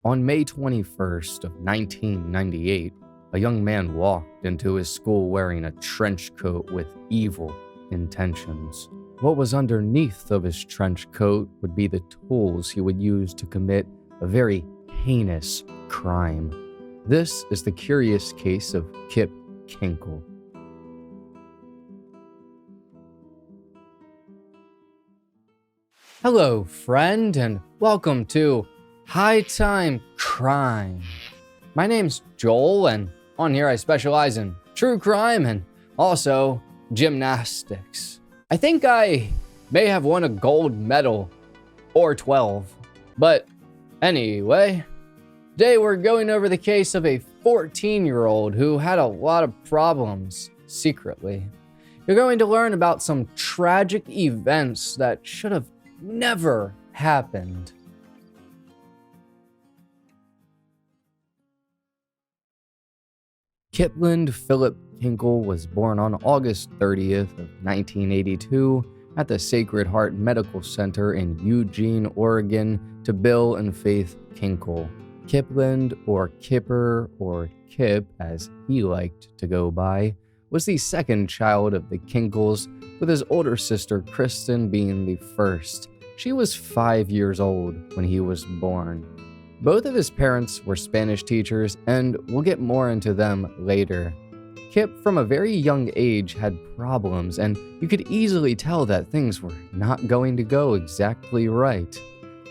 On May 21st of 1998, a young man walked into his school wearing a trench coat with evil intentions. What was underneath of his trench coat would be the tools he would use to commit a very heinous crime. This is the curious case of Kip Kinkel. Hello, friend, and welcome to High Time Crime. My name's Joel, and on here I specialize in true crime and also gymnastics. I think I may have won a gold medal or 12, but anyway, today we're going over the case of a 14-year-old who had a lot of problems secretly. You're going to learn about some tragic events that should have never happened. Kipland Philip Kinkel was born on August 30th of 1982 at the Sacred Heart Medical Center in Eugene, Oregon, to Bill and Faith Kinkel. Kipland, or Kipper, or Kip as he liked to go by, was the second child of the Kinkels, with his older sister Kristen being the first. She was 5 years old when he was born. Both of his parents were Spanish teachers, and we'll get more into them later. Kip, from a very young age, had problems, and you could easily tell that things were not going to go exactly right.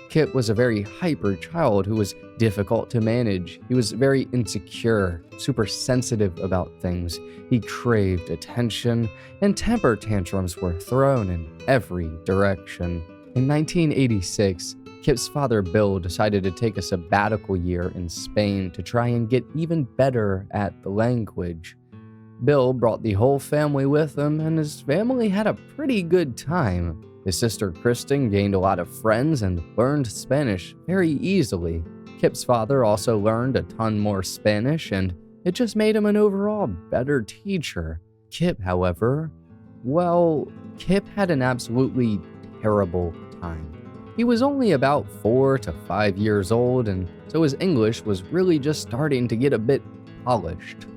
Kip was a very hyper child who was difficult to manage. He was very insecure, super sensitive about things. He craved attention, and temper tantrums were thrown in every direction. In 1986, Kip's father Bill decided to take a sabbatical year in Spain to try and get even better at the language. Bill brought the whole family with him, and his family had a pretty good time. His sister Kristen gained a lot of friends and learned Spanish very easily. Kip's father also learned a ton more Spanish, and it just made him an overall better teacher. Kip, however, Kip had an absolutely terrible time. He was only about 4 to 5 years old, and so his English was really just starting to get a bit polished.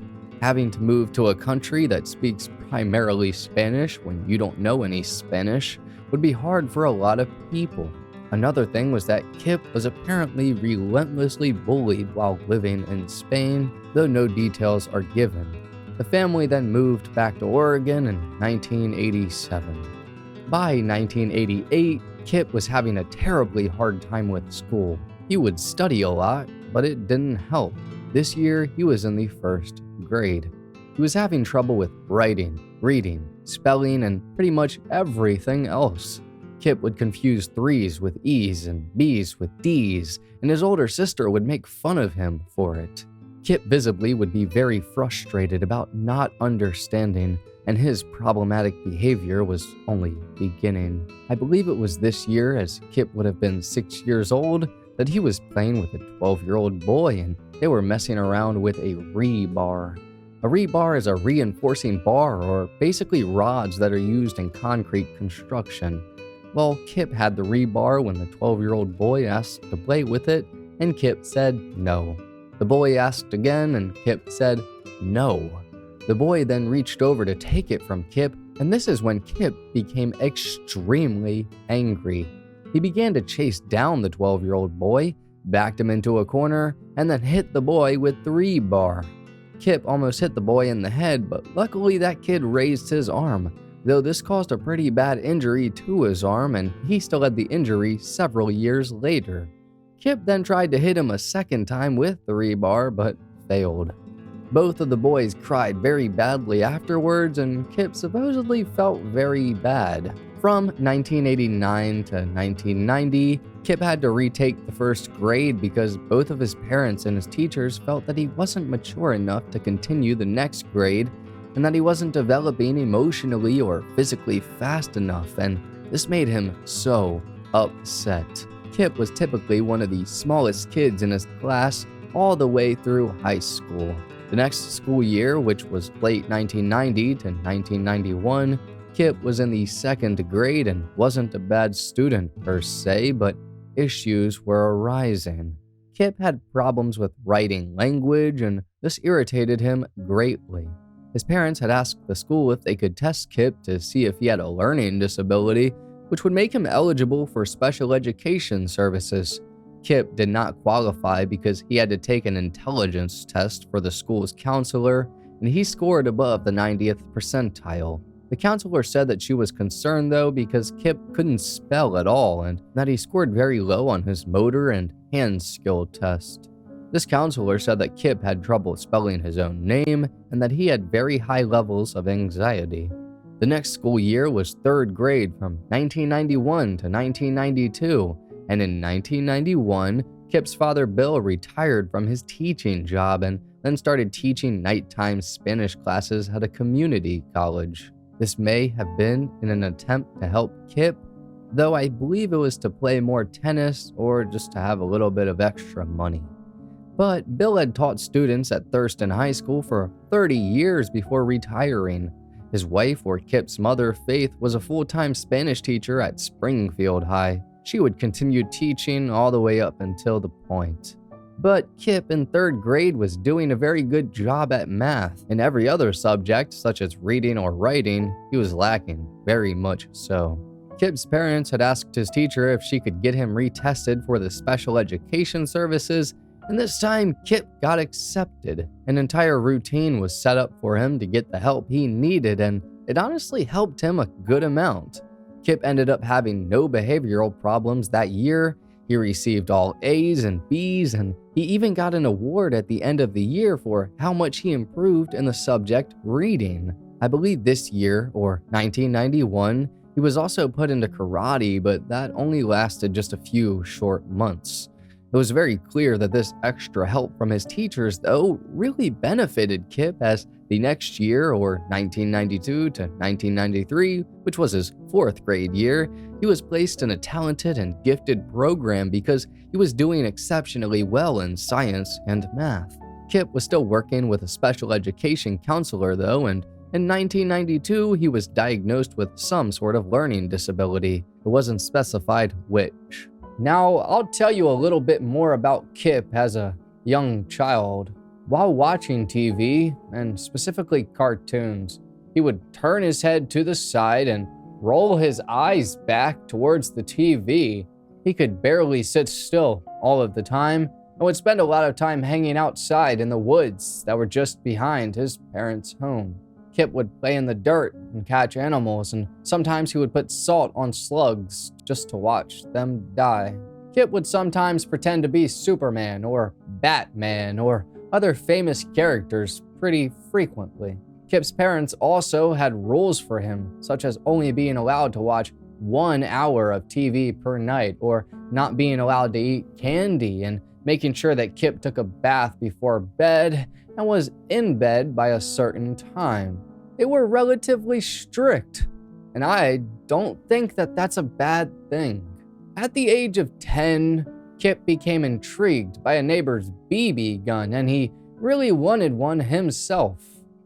Having to move to a country that speaks primarily Spanish when you don't know any Spanish would be hard for a lot of people. Another thing was that Kip was apparently relentlessly bullied while living in Spain, though no details are given. The family then moved back to Oregon in 1987. By 1988, Kip was having a terribly hard time with school. He would study a lot, but it didn't help. This year, he was in the first grade. He was having trouble with writing, reading, spelling, and pretty much everything else. Kip would confuse 3's with E's and B's with D's, and his older sister would make fun of him for it. Kip visibly would be very frustrated about not understanding, and his problematic behavior was only beginning. I believe it was this year, as Kip would have been 6 years old, that he was playing with a 12-year-old boy, and they were messing around with a rebar. A rebar is a reinforcing bar, or basically rods that are used in concrete construction. Well, Kip had the rebar when the 12-year-old boy asked to play with it, and Kip said no. The boy asked again, and Kip said no. The boy then reached over to take it from Kip, and this is when Kip became extremely angry. He began to chase down the 12-year-old boy, backed him into a corner, and then hit the boy with the rebar. Kip almost hit the boy in the head, but luckily that kid raised his arm, though this caused a pretty bad injury to his arm, and he still had the injury several years later. Kip then tried to hit him a second time with the rebar, but failed. Both of the boys cried very badly afterwards, and Kip supposedly felt very bad. From 1989 to 1990, Kip had to retake the first grade because both of his parents and his teachers felt that he wasn't mature enough to continue the next grade, and that he wasn't developing emotionally or physically fast enough, and this made him so upset. Kip was typically one of the smallest kids in his class all the way through high school. The next school year, which was late 1990 to 1991, Kip was in the second grade and wasn't a bad student per se, but issues were arising. Kip had problems with writing language, and this irritated him greatly. His parents had asked the school if they could test Kip to see if he had a learning disability, which would make him eligible for special education services. Kip did not qualify because he had to take an intelligence test for the school's counselor, and he scored above the 90th percentile. The counselor said that she was concerned though because Kip couldn't spell at all and that he scored very low on his motor and hand skill test. This counselor said that Kip had trouble spelling his own name and that he had very high levels of anxiety. The next school year was third grade from 1991 to 1992, and in 1991, Kip's father Bill retired from his teaching job and then started teaching nighttime Spanish classes at a community college. This may have been in an attempt to help Kip, though I believe it was to play more tennis or just to have a little bit of extra money. But Bill had taught students at Thurston High School for 30 years before retiring. His wife, or Kip's mother, Faith, was a full-time Spanish teacher at Springfield High. She would continue teaching all the way up until the point. But Kip in third grade was doing a very good job at math. In every other subject, such as reading or writing, he was lacking, very much so. Kip's parents had asked his teacher if she could get him retested for the special education services, and this time Kip got accepted. An entire routine was set up for him to get the help he needed, and it honestly helped him a good amount. Kip ended up having no behavioral problems that year. He received all A's and B's, and he even got an award at the end of the year for how much he improved in the subject reading. I believe this year, or 1991, he was also put into karate, but that only lasted just a few short months. It was very clear that this extra help from his teachers, though, really benefited Kip, as the next year, or 1992 to 1993, which was his fourth grade year, he was placed in a talented and gifted program because he was doing exceptionally well in science and math. Kip was still working with a special education counselor though, and in 1992 he was diagnosed with some sort of learning disability. It wasn't specified which. Now, I'll tell you a little bit more about Kip as a young child. While watching TV, and specifically cartoons, he would turn his head to the side and roll his eyes back towards the TV. He could barely sit still all of the time and would spend a lot of time hanging outside in the woods that were just behind his parents' home. Kip would play in the dirt and catch animals, and sometimes he would put salt on slugs just to watch them die. Kip would sometimes pretend to be Superman or Batman or other famous characters pretty frequently. Kip's parents also had rules for him, such as only being allowed to watch 1 hour of TV per night, or not being allowed to eat candy, and making sure that Kip took a bath before bed and was in bed by a certain time. They were relatively strict, and I don't think that that's a bad thing. At the age of 10, Kip became intrigued by a neighbor's BB gun, and he really wanted one himself.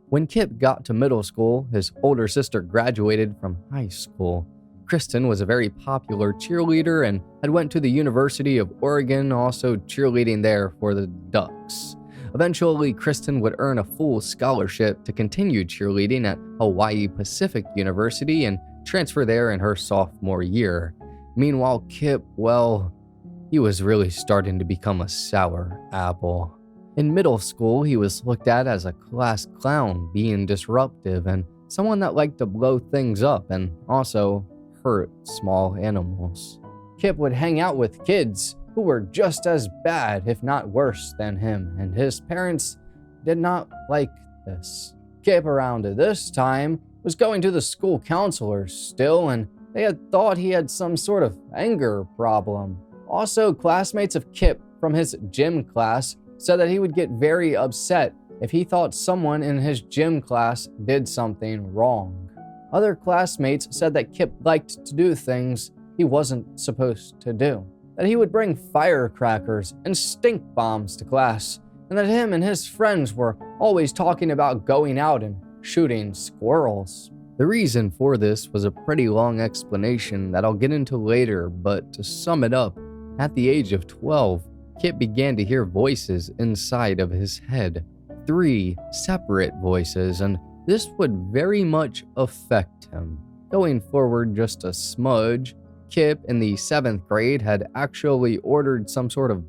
When Kip got to middle school, his older sister graduated from high school. Kristen was a very popular cheerleader and had went to the University of Oregon, also cheerleading there for the Ducks. Eventually, Kristen would earn a full scholarship to continue cheerleading at Hawaii Pacific University and transfer there in her sophomore year. Meanwhile, Kip, well, he was really starting to become a sour apple. In middle school, he was looked at as a class clown, being disruptive and someone that liked to blow things up and also hurt small animals. Kip would hang out with kids who were just as bad, if not worse, than him, and his parents did not like this. Kip, around this time, was going to the school counselors still, and they had thought he had some sort of anger problem. Also, classmates of Kip from his gym class said that he would get very upset if he thought someone in his gym class did something wrong. Other classmates said that Kip liked to do things he wasn't supposed to do, that he would bring firecrackers and stink bombs to class, and that him and his friends were always talking about going out and shooting squirrels. The reason for this was a pretty long explanation that I'll get into later, but to sum it up, at the age of 12, Kip began to hear voices inside of his head. 3 separate voices, and this would very much affect him. Going forward just a smudge, Kip in the 7th grade had actually ordered some sort of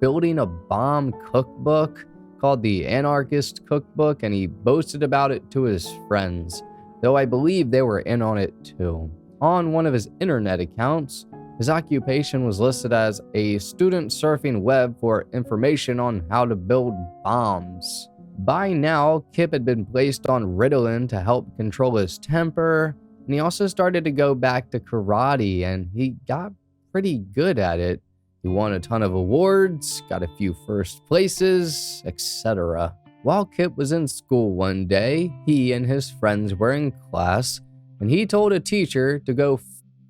building a bomb cookbook called the Anarchist Cookbook, and he boasted about it to his friends, though I believe they were in on it too. On one of his internet accounts, his occupation was listed as a student surfing web for information on how to build bombs. By now, Kip had been placed on Ritalin to help control his temper, and he also started to go back to karate, and he got pretty good at it. He won a ton of awards, got a few first places, etc. While Kip was in school one day, he and his friends were in class, and he told a teacher to go f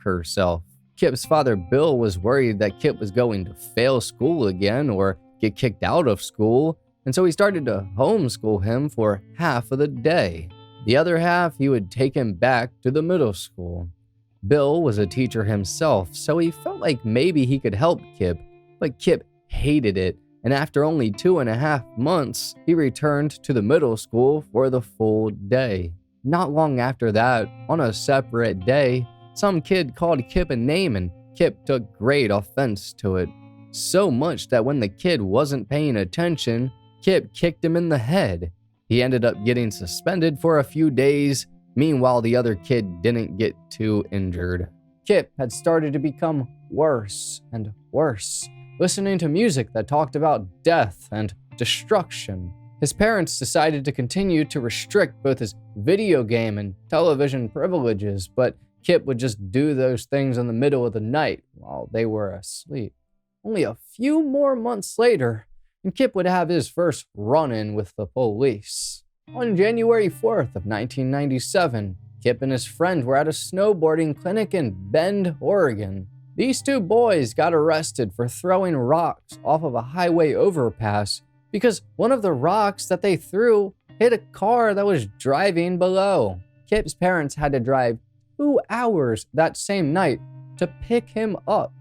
herself. Kip's father Bill was worried that Kip was going to fail school again or get kicked out of school, and so he started to homeschool him for half of the day. The other half, he would take him back to the middle school. Bill was a teacher himself, so he felt like maybe he could help Kip, but Kip hated it, and after only 2.5 months, he returned to the middle school for the full day. Not long after that, on a separate day, some kid called Kip a name, and Kip took great offense to it. So much that when the kid wasn't paying attention, Kip kicked him in the head. He ended up getting suspended for a few days. Meanwhile, the other kid didn't get too injured. Kip had started to become worse and worse, listening to music that talked about death and destruction. His parents decided to continue to restrict both his video game and television privileges, but Kip would just do those things in the middle of the night while they were asleep. Only a few more months later, and Kip would have his first run-in with the police. On January 4th of 1997, Kip and his friend were at a snowboarding clinic in Bend, Oregon. These 2 boys got arrested for throwing rocks off of a highway overpass because one of the rocks that they threw hit a car that was driving below. Kip's parents had to drive 2 hours that same night to pick him up.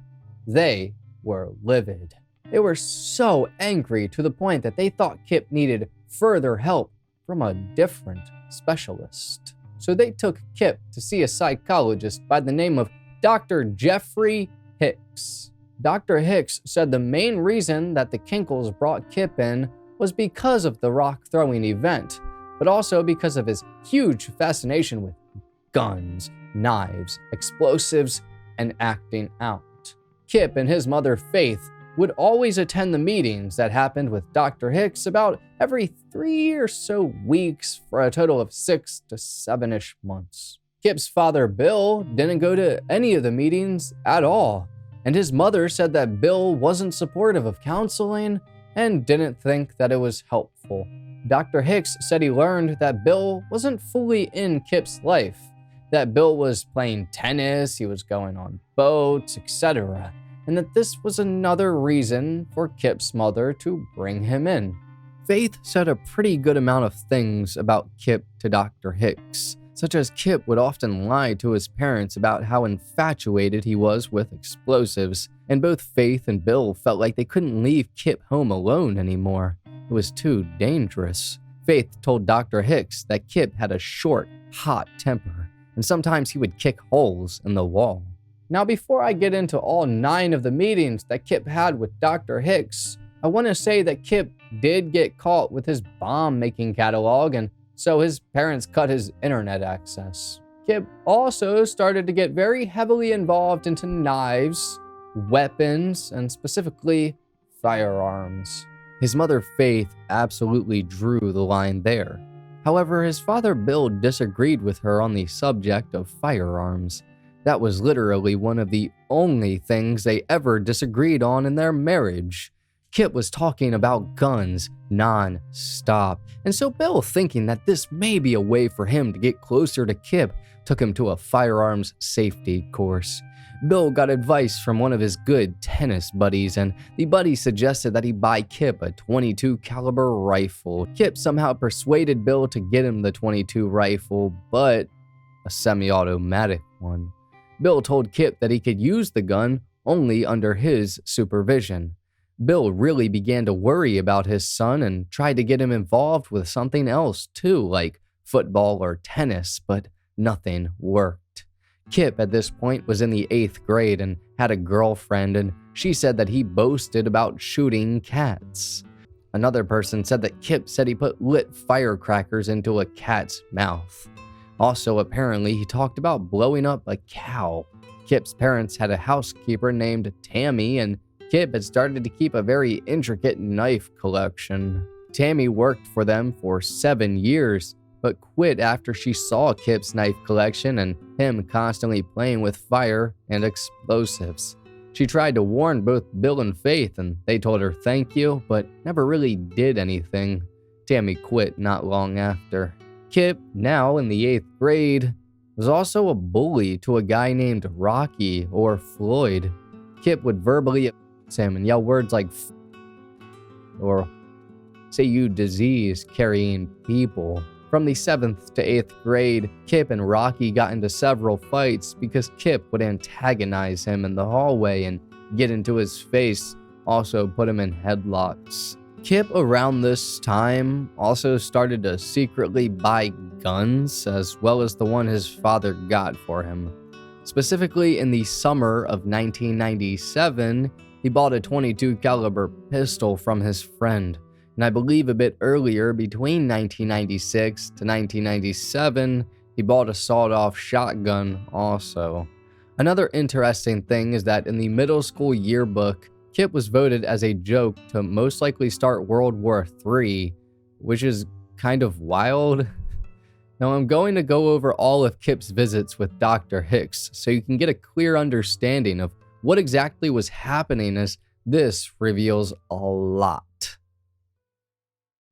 They were livid. They were so angry to the point that they thought Kip needed further help from a different specialist. So they took Kip to see a psychologist by the name of Dr. Jeffrey Hicks. Dr. Hicks said the main reason that the Kinkels brought Kip in was because of the rock throwing event, but also because of his huge fascination with guns, knives, explosives, and acting out. Kip and his mother Faith would always attend the meetings that happened with Dr. Hicks about every 3 or so weeks for a total of 6 to 7-ish months. Kip's father Bill didn't go to any of the meetings at all, and his mother said that Bill wasn't supportive of counseling and didn't think that it was helpful. Dr. Hicks said he learned that Bill wasn't fully in Kip's life, that Bill was playing tennis, he was going on boats, etc., and that this was another reason for Kip's mother to bring him in. Faith said a pretty good amount of things about Kip to Dr. Hicks, such as Kip would often lie to his parents about how infatuated he was with explosives, and both Faith and Bill felt like they couldn't leave Kip home alone anymore. It was too dangerous. Faith told Dr. Hicks that Kip had a short, hot temper, and sometimes he would kick holes in the wall. Now, before I get into all 9 of the meetings that Kip had with Dr. Hicks, I want to say that Kip did get caught with his bomb-making catalog, and so his parents cut his internet access. Kip also started to get very heavily involved into knives, weapons, and specifically firearms. His mother Faith absolutely drew the line there. However, his father Bill disagreed with her on the subject of firearms. That was literally one of the only things they ever disagreed on in their marriage. Kip was talking about guns non-stop, and so Bill, thinking that this may be a way for him to get closer to Kip, took him to a firearms safety course. Bill got advice from one of his good tennis buddies, and the buddy suggested that he buy Kip a .22 caliber rifle. Kip somehow persuaded Bill to get him the .22 rifle, but a semi-automatic one. Bill told Kip that he could use the gun only under his supervision. Bill really began to worry about his son and tried to get him involved with something else too, like football or tennis, but nothing worked. Kip at this point was in the 8th grade and had a girlfriend, and she said that he boasted about shooting cats. Another person said that Kip said he put lit firecrackers into a cat's mouth. Also, apparently, he talked about blowing up a cow. Kip's parents had a housekeeper named Tammy, and Kip had started to keep a very intricate knife collection. Tammy worked for them for 7 years, but quit after she saw Kip's knife collection and him constantly playing with fire and explosives. She tried to warn both Bill and Faith, and they told her thank you, but never really did anything. Tammy quit not long after. Kip, now in the 8th grade, was also a bully to a guy named Rocky or Floyd. Kip would verbally abuse him and yell words like "f" or say "you disease-carrying people." From the 7th to 8th grade, Kip and Rocky got into several fights because Kip would antagonize him in the hallway and get into his face, also put him in headlocks. Kip around this time also started to secretly buy guns, as well as the one his father got for him. Specifically in the summer of 1997, he bought a .22 caliber pistol from his friend. And I believe a bit earlier, between 1996 to 1997, he bought a sawed-off shotgun also. Another interesting thing is that in the middle school yearbook, Kip was voted as a joke to most likely start World War III, which is kind of wild. Now I'm going to go over all of Kip's visits with Dr. Hicks so you can get a clear understanding of what exactly was happening, as this reveals a lot.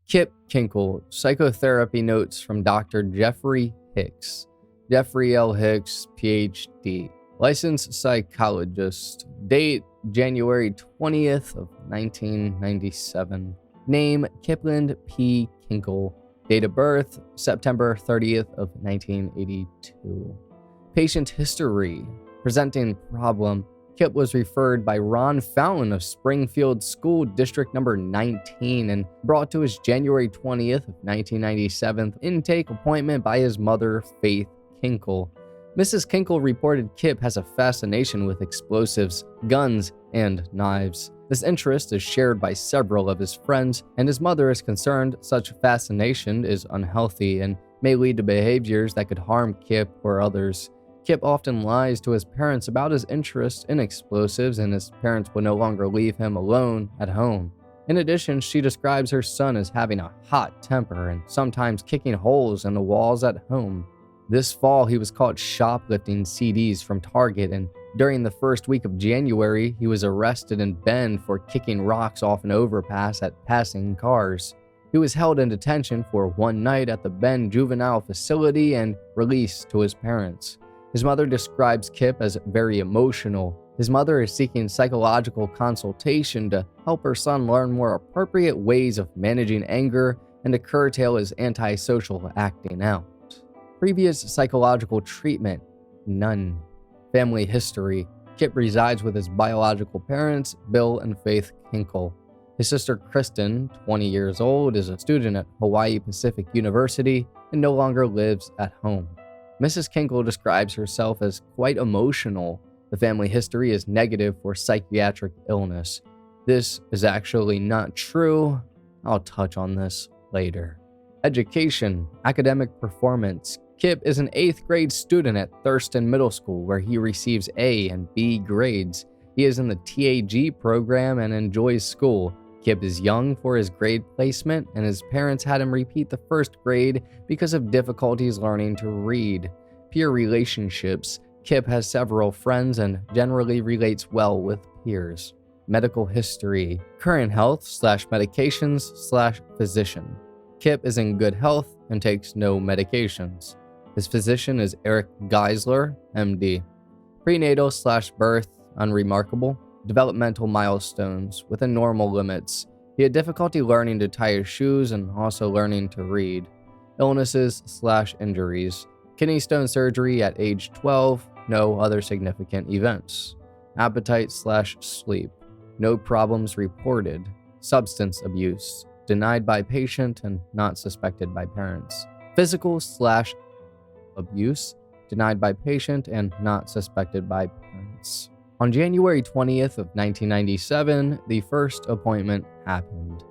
Kip Kinkel, Psychotherapy Notes from Dr. Jeffrey Hicks. Jeffrey L. Hicks, PhD. Licensed psychologist. Date, January 20th of 1997. Name, Kipland P. Kinkel. Date of birth, September 30th of 1982. Patient history. Presenting problem. Kip was referred by Ron Fountain of Springfield School District Number 19 and brought to his January 20th of 1997 intake appointment by his mother, Faith Kinkel. Mrs. Kinkel reported Kip has a fascination with explosives, guns, and knives. This interest is shared by several of his friends, and his mother is concerned such fascination is unhealthy and may lead to behaviors that could harm Kip or others. Kip often lies to his parents about his interest in explosives, and his parents will no longer leave him alone at home. In addition, she describes her son as having a hot temper and sometimes kicking holes in the walls at home. This fall, he was caught shoplifting CDs from Target, and during the first week of January, he was arrested in Bend for kicking rocks off an overpass at passing cars. He was held in detention for one night at the Bend Juvenile Facility and released to his parents. His mother describes Kip as very emotional. His mother is seeking psychological consultation to help her son learn more appropriate ways of managing anger and to curtail his antisocial acting out. Previous psychological treatment, none. Family history. Kip resides with his biological parents, Bill and Faith Kinkel. His sister Kristen, 20 years old, is a student at Hawaii Pacific University and no longer lives at home. Mrs. Kinkel describes herself as quite emotional. The family history is negative for psychiatric illness. This is actually not true. I'll touch on this later. Education, academic performance. Kip is an 8th grade student at Thurston Middle School, where he receives A and B grades. He is in the TAG program and enjoys school. Kip is young for his grade placement, and his parents had him repeat the 1st grade because of difficulties learning to read. Peer relationships. Kip has several friends and generally relates well with peers. Medical history. Current health/medications/physician. Kip is in good health and takes no medications. His physician is Eric Geisler, MD. Prenatal/birth, unremarkable. Developmental milestones, within normal limits. He had difficulty learning to tie his shoes and also learning to read. Illnesses/injuries. Kidney stone surgery at age 12, no other significant events. Appetite/sleep. No problems reported. Substance abuse. Denied by patient and not suspected by parents. Physical/abuse. Denied by patient and not suspected by parents. On January 20th of 1997, the first appointment happened.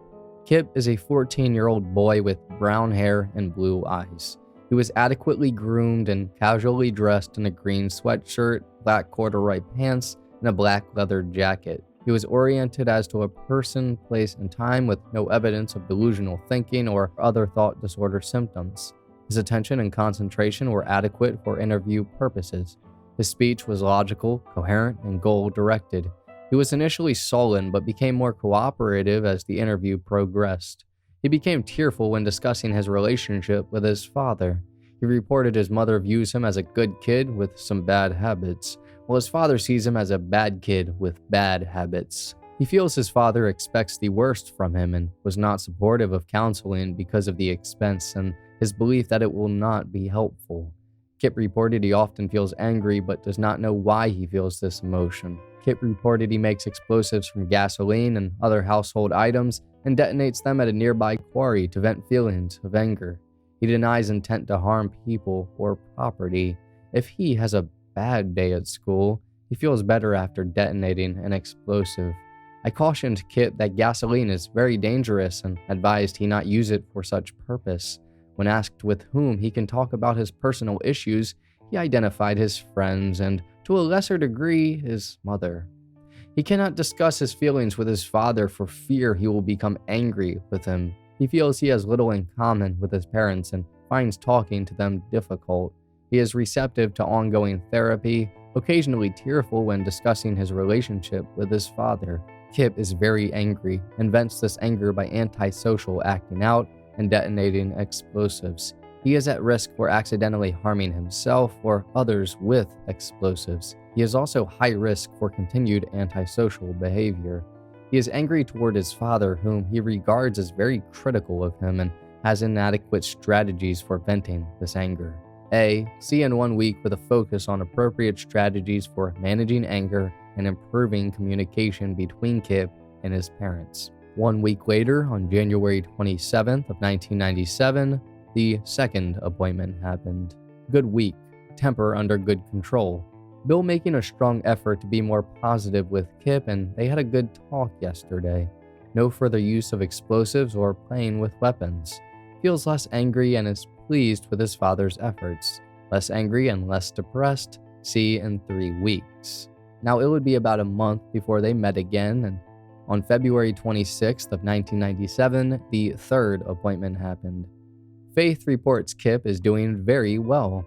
Kip is a 14-year-old boy with brown hair and blue eyes. He was adequately groomed and casually dressed in a green sweatshirt, black corduroy pants, and a black leather jacket. He was oriented as to a person, place, and time with no evidence of delusional thinking or other thought disorder symptoms. His attention and concentration were adequate for interview purposes. His speech was logical, coherent, and goal-directed. He was initially sullen but became more cooperative as the interview progressed. He became tearful when discussing his relationship with his father. He reported his mother views him as a good kid with some bad habits, while his father sees him as a bad kid with bad habits. He feels his father expects the worst from him and was not supportive of counseling because of the expense and his belief that it will not be helpful. Kip reported he often feels angry but does not know why he feels this emotion. Kip reported he makes explosives from gasoline and other household items and detonates them at a nearby quarry to vent feelings of anger. He denies intent to harm people or property. If he has a bad day at school, he feels better after detonating an explosive. I cautioned Kip that gasoline is very dangerous and advised he not use it for such purpose. When asked with whom he can talk about his personal issues, he identified his friends and, to a lesser degree, his mother. He cannot discuss his feelings with his father for fear he will become angry with him. He feels he has little in common with his parents and finds talking to them difficult. He is receptive to ongoing therapy, occasionally tearful when discussing his relationship with his father. Kip is very angry and vents this anger by antisocial acting out and detonating explosives. He is at risk for accidentally harming himself or others with explosives. He is also high risk for continued antisocial behavior. He is angry toward his father, whom he regards as very critical of him and has inadequate strategies for venting this anger. See in 1 week with a focus on appropriate strategies for managing anger and improving communication between Kip and his parents. 1 week later, on January 27th of 1997, the second appointment happened. Good week, temper under good control. Bill making a strong effort to be more positive with Kip, and they had a good talk yesterday. No further use of explosives or playing with weapons. Feels less angry and is pleased with his father's efforts. Less angry and less depressed. See in 3 weeks. Now it would be about a month before they met again, and on February 26th of 1997, the third appointment happened. Faith reports Kip is doing very well.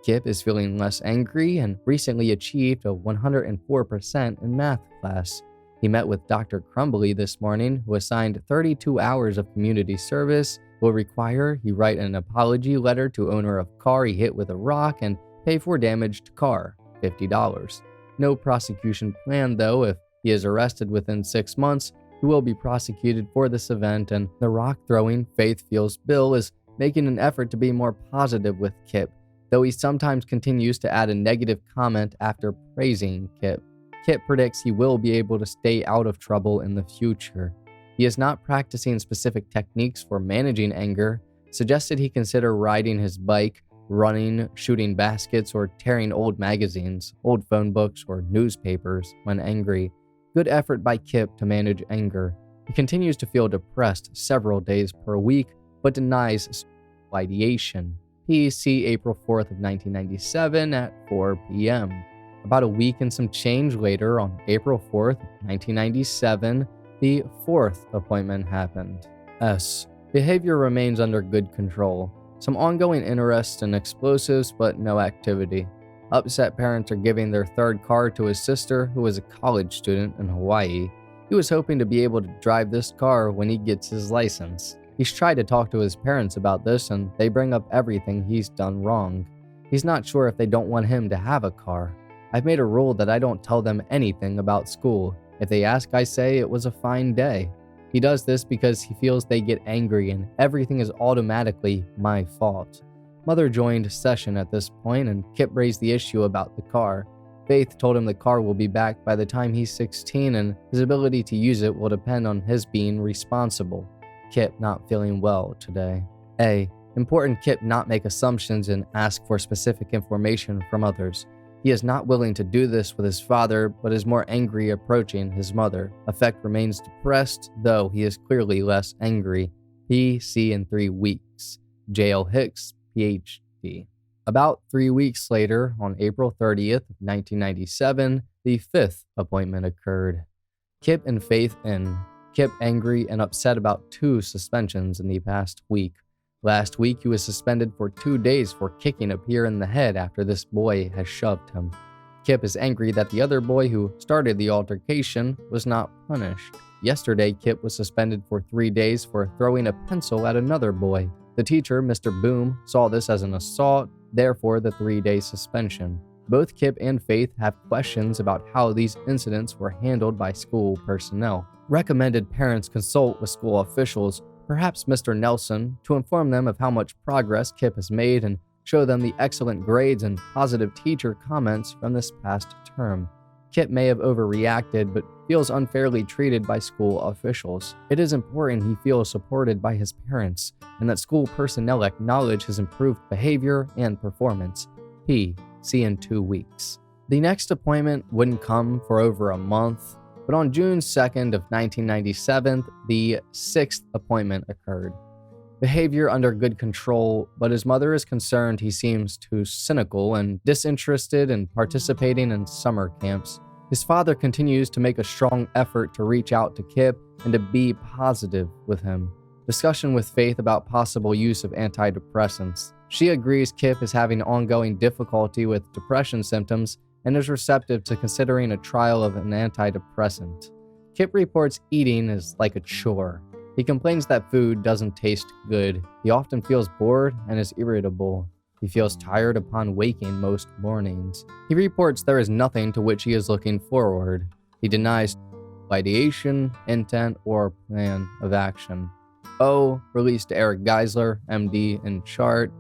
Kip is feeling less angry and recently achieved a 104% in math class. He met with Dr. Crumbly this morning, who assigned 32 hours of community service, will require he write an apology letter to owner of car he hit with a rock and pay for damaged car, $50. No prosecution planned though. If he is arrested within 6 months, he will be prosecuted for this event, and the rock throwing Faith feels Bill is making an effort to be more positive with Kip, though he sometimes continues to add a negative comment after praising Kip. Kip predicts he will be able to stay out of trouble in the future. He is not practicing specific techniques for managing anger, suggested he consider riding his bike, running, shooting baskets, or tearing old magazines, old phone books, or newspapers when angry. Good effort by Kip to manage anger. He continues to feel depressed several days per week, but denies ideation. PC April 4th of 1997 at 4 p.m. About a week and some change later, on April 4th, 1997, the fourth appointment happened. Behavior remains under good control. Some ongoing interest in explosives, but no activity. Upset parents are giving their third car to his sister, who is a college student in Hawaii. He was hoping to be able to drive this car when he gets his license. He's tried to talk to his parents about this, and they bring up everything he's done wrong. He's not sure if they don't want him to have a car. I've made a rule that I don't tell them anything about school. If they ask, I say it was a fine day. He does this because he feels they get angry and everything is automatically my fault. Mother joined session at this point, and Kip raised the issue about the car. Faith told him the car will be back by the time he's 16 and his ability to use it will depend on his being responsible. Kip not feeling well today. A. Important Kip not make assumptions and ask for specific information from others. He is not willing to do this with his father, but is more angry approaching his mother. Affect remains depressed, though he is clearly less angry. P.C. in 3 weeks. J.L. Hicks, Ph.D. About 3 weeks later, on April 30th, 1997, the 5th appointment occurred. Kip and Faith in. Kip angry and upset about 2 suspensions in the past week. Last week, he was suspended for 2 days for kicking a peer in the head after this boy has shoved him. Kip is angry that the other boy who started the altercation was not punished. Yesterday, Kip was suspended for 3 days for throwing a pencil at another boy. The teacher, Mr. Boom, saw this as an assault, therefore the 3-day suspension. Both Kip and Faith have questions about how these incidents were handled by school personnel. Recommended parents consult with school officials, perhaps Mr. Nelson, to inform them of how much progress Kip has made and show them the excellent grades and positive teacher comments from this past term. Kip may have overreacted, but feels unfairly treated by school officials. It is important he feels supported by his parents, and that school personnel acknowledge his improved behavior and performance. P. See in 2 weeks. The next appointment wouldn't come for over a month, but on June 2nd of 1997, the 6th appointment occurred. Behavior under good control, but his mother is concerned he seems too cynical and disinterested in participating in summer camps. His father continues to make a strong effort to reach out to Kip and to be positive with him. Discussion with Faith about possible use of antidepressants. She agrees Kip is having ongoing difficulty with depression symptoms and is receptive to considering a trial of an antidepressant. Kip reports eating is like a chore. He complains that food doesn't taste good. He often feels bored and is irritable. He feels tired upon waking most mornings. He reports there is nothing to which he is looking forward. He denies ideation, intent, or plan of action. O. Release to Eric Geisler, MD, in chart.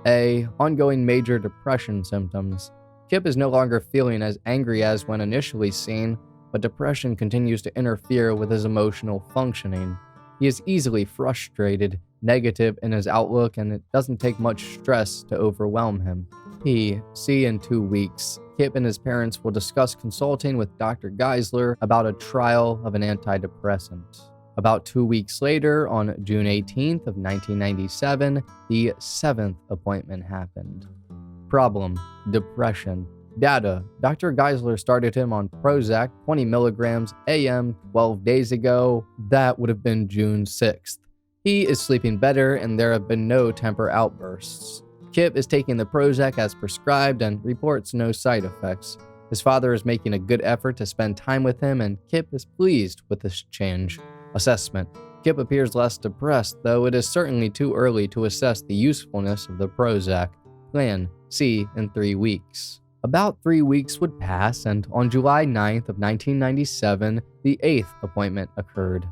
A. Ongoing major depression symptoms. Kip is no longer feeling as angry as when initially seen, but depression continues to interfere with his emotional functioning. He is easily frustrated, negative in his outlook, and it doesn't take much stress to overwhelm him. P. See in 2 weeks. Kip and his parents will discuss consulting with Dr. Geisler about a trial of an antidepressant. About 2 weeks later, on June 18th of 1997, the 7th appointment happened. Problem: depression. Data: Dr. Geisler started him on Prozac 20 milligrams AM 12 days ago. That would have been June 6th. He is sleeping better and there have been no temper outbursts. Kip is taking the Prozac as prescribed and reports no side effects. His father is making a good effort to spend time with him and Kip is pleased with this change. Assessment: Kip appears less depressed, though it is certainly too early to assess the usefulness of the Prozac. Plan: see in 3 weeks. About 3 weeks would pass, and on July 9th of 1997, the 8th appointment occurred.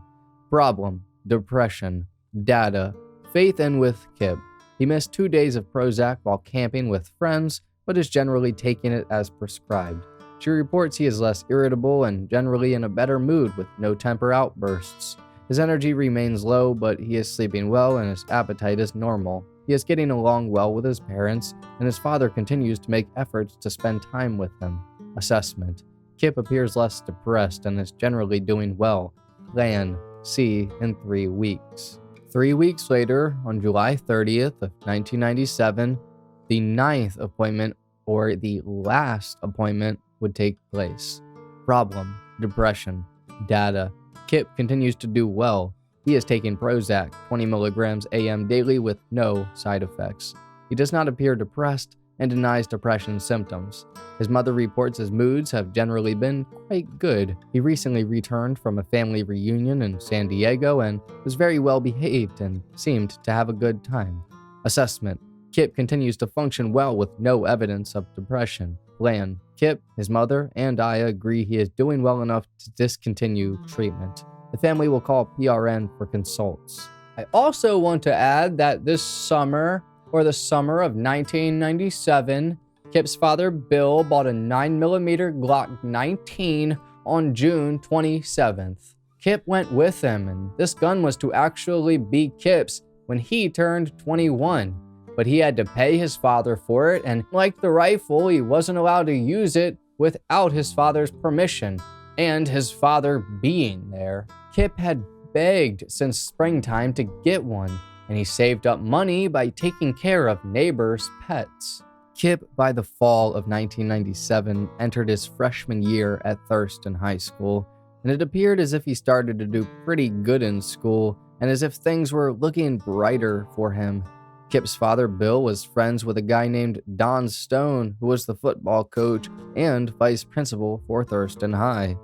Problem: depression. Data: Faith in with Kip. He missed 2 days of Prozac while camping with friends, but is generally taking it as prescribed. She reports he is less irritable and generally in a better mood with no temper outbursts. His energy remains low, but he is sleeping well and his appetite is normal. He is getting along well with his parents, and his father continues to make efforts to spend time with them. Assessment: Kip appears less depressed and is generally doing well. Plan: see in 3 weeks. 3 weeks later, on July 30th of 1997, the 9th appointment, or the last appointment, would take place. Problem: depression. Data: Kip continues to do well. He is taking Prozac 20 milligrams AM daily with no side effects. He does not appear depressed and denies depression symptoms. His mother reports his moods have generally been quite good. He recently returned from a family reunion in San Diego and was very well behaved and seemed to have a good time. Assessment: Kip continues to function well with no evidence of depression. Plan: Kip, his mother, and I agree he is doing well enough to discontinue treatment. The family will call PRN for consults. I also want to add that this summer, or the summer of 1997, Kip's father, Bill, bought a 9mm Glock 19 on June 27th. Kip went with him, and this gun was to actually be Kip's when he turned 21. But he had to pay his father for it, and like the rifle, he wasn't allowed to use it without his father's permission, and his father being there. Kip had begged since springtime to get one, and he saved up money by taking care of neighbors' pets. Kip, by the fall of 1997, entered his freshman year at Thurston High School, and it appeared as if he started to do pretty good in school, and as if things were looking brighter for him. Kip's father, Bill, was friends with a guy named Don Stone, who was the football coach and vice principal for Thurston High.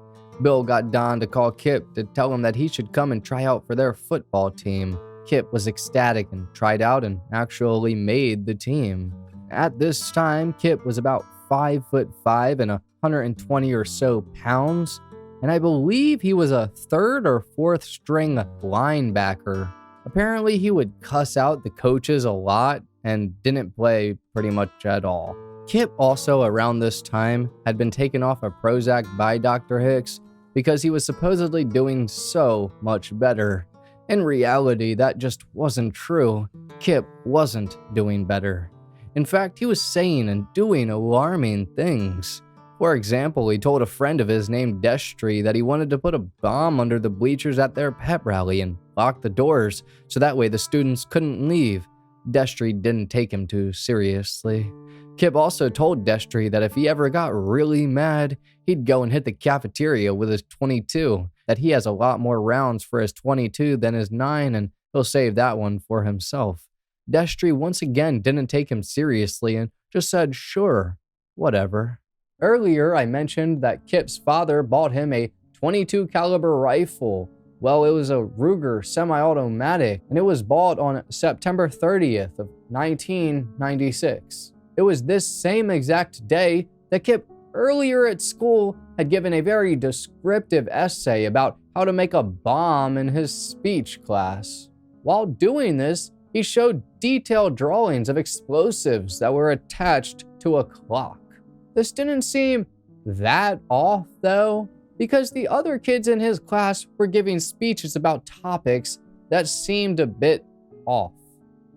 Bill got Don to call Kip to tell him that he should come and try out for their football team. Kip was ecstatic and tried out and actually made the team. At this time, Kip was about 5'5" and 120 or so pounds, and I believe he was a third or fourth string linebacker. Apparently, he would cuss out the coaches a lot and didn't play pretty much at all. Kip also, around this time, had been taken off of Prozac by Dr. Hicks because he was supposedly doing so much better. In reality, that just wasn't true. Kip wasn't doing better. In fact, he was saying and doing alarming things. For example, he told a friend of his named Destry that he wanted to put a bomb under the bleachers at their pep rally and lock the doors so that way the students couldn't leave. Destry didn't take him too seriously. Kip also told Destry that if he ever got really mad, he'd go and hit the cafeteria with his .22, that he has a lot more rounds for his .22 than his 9 and he'll save that one for himself. Destry once again didn't take him seriously and just said, sure, whatever. Earlier, I mentioned that Kip's father bought him a .22 caliber rifle. Well, it was a Ruger semi-automatic, and it was bought on September 30th of 1996. It was this same exact day that Kip, earlier at school, had given a very descriptive essay about how to make a bomb in his speech class. While doing this, he showed detailed drawings of explosives that were attached to a clock. This didn't seem that off, though, because the other kids in his class were giving speeches about topics that seemed a bit off.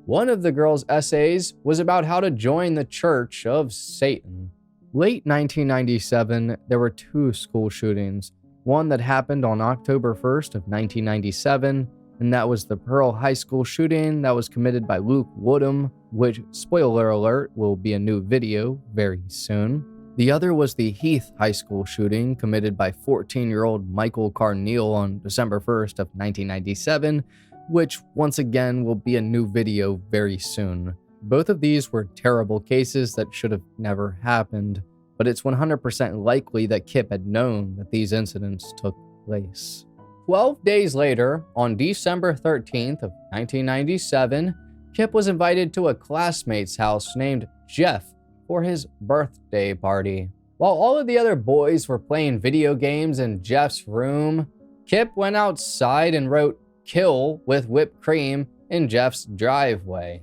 One of the girls' essays was about how to join the Church of Satan. Late 1997, there were two school shootings. One that happened on October 1st of 1997, and that was the Pearl High School shooting that was committed by Luke Woodham, which, spoiler alert, will be a new video very soon. The other was the Heath High School shooting committed by 14-year-old Michael Carneal on December 1st of 1997, which once again will be a new video very soon. Both of these were terrible cases that should have never happened, but it's 100% likely that Kip had known that these incidents took place. 12 days later, on December 13th of 1997, Kip was invited to a classmate's house named Jeff for his birthday party. While all of the other boys were playing video games in Jeff's room, Kip went outside and wrote "kill" with whipped cream in Jeff's driveway.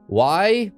Why?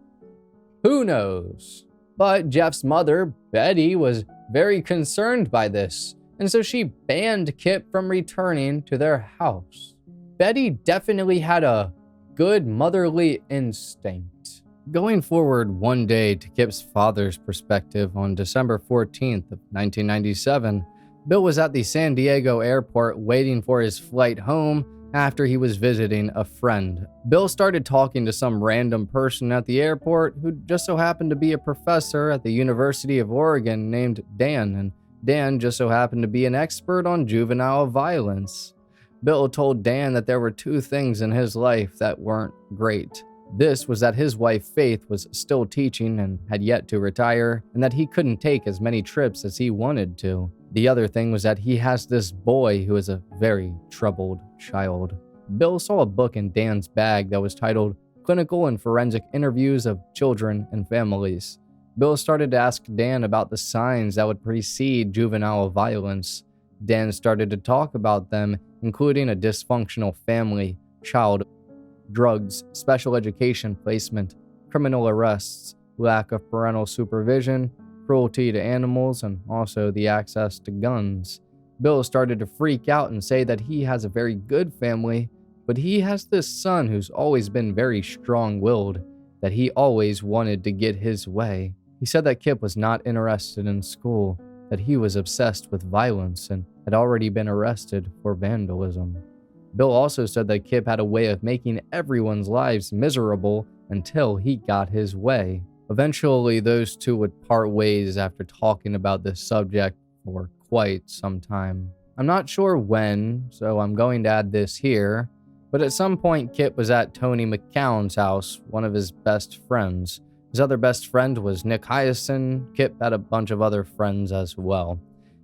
Who knows? But Jeff's mother, Betty, was very concerned by this, and so she banned Kip from returning to their house. Betty definitely had a good motherly instinct. Going forward one day to Kip's father's perspective, on December 14th of 1997, Bill was at the San Diego airport waiting for his flight home after he was visiting a friend. Bill started talking to some random person at the airport who just so happened to be a professor at the University of Oregon named Dan, and Dan just so happened to be an expert on juvenile violence. Bill told Dan that there were two things in his life that weren't great. This was that his wife Faith was still teaching and had yet to retire, and that he couldn't take as many trips as he wanted to. The other thing was that he has this boy who is a very troubled child. Bill saw a book in Dan's bag that was titled Clinical and Forensic Interviews of Children and Families. Bill started to ask Dan about the signs that would precede juvenile violence. Dan started to talk about them, including a dysfunctional family, child drugs, special education placement, criminal arrests, lack of parental supervision, cruelty to animals, and also the access to guns. Bill started to freak out and say that he has a very good family, but he has this son who's always been very strong-willed, that he always wanted to get his way. He said that Kip was not interested in school, that he was obsessed with violence and had already been arrested for vandalism. Bill also said that Kip had a way of making everyone's lives miserable until he got his way. Eventually, those two would part ways after talking about this subject for quite some time. I'm not sure when, so I'm going to add this here, but at some point Kip was at Tony McCown's house, one of his best friends. His other best friend was Nick Hyacin. Kip had a bunch of other friends as well.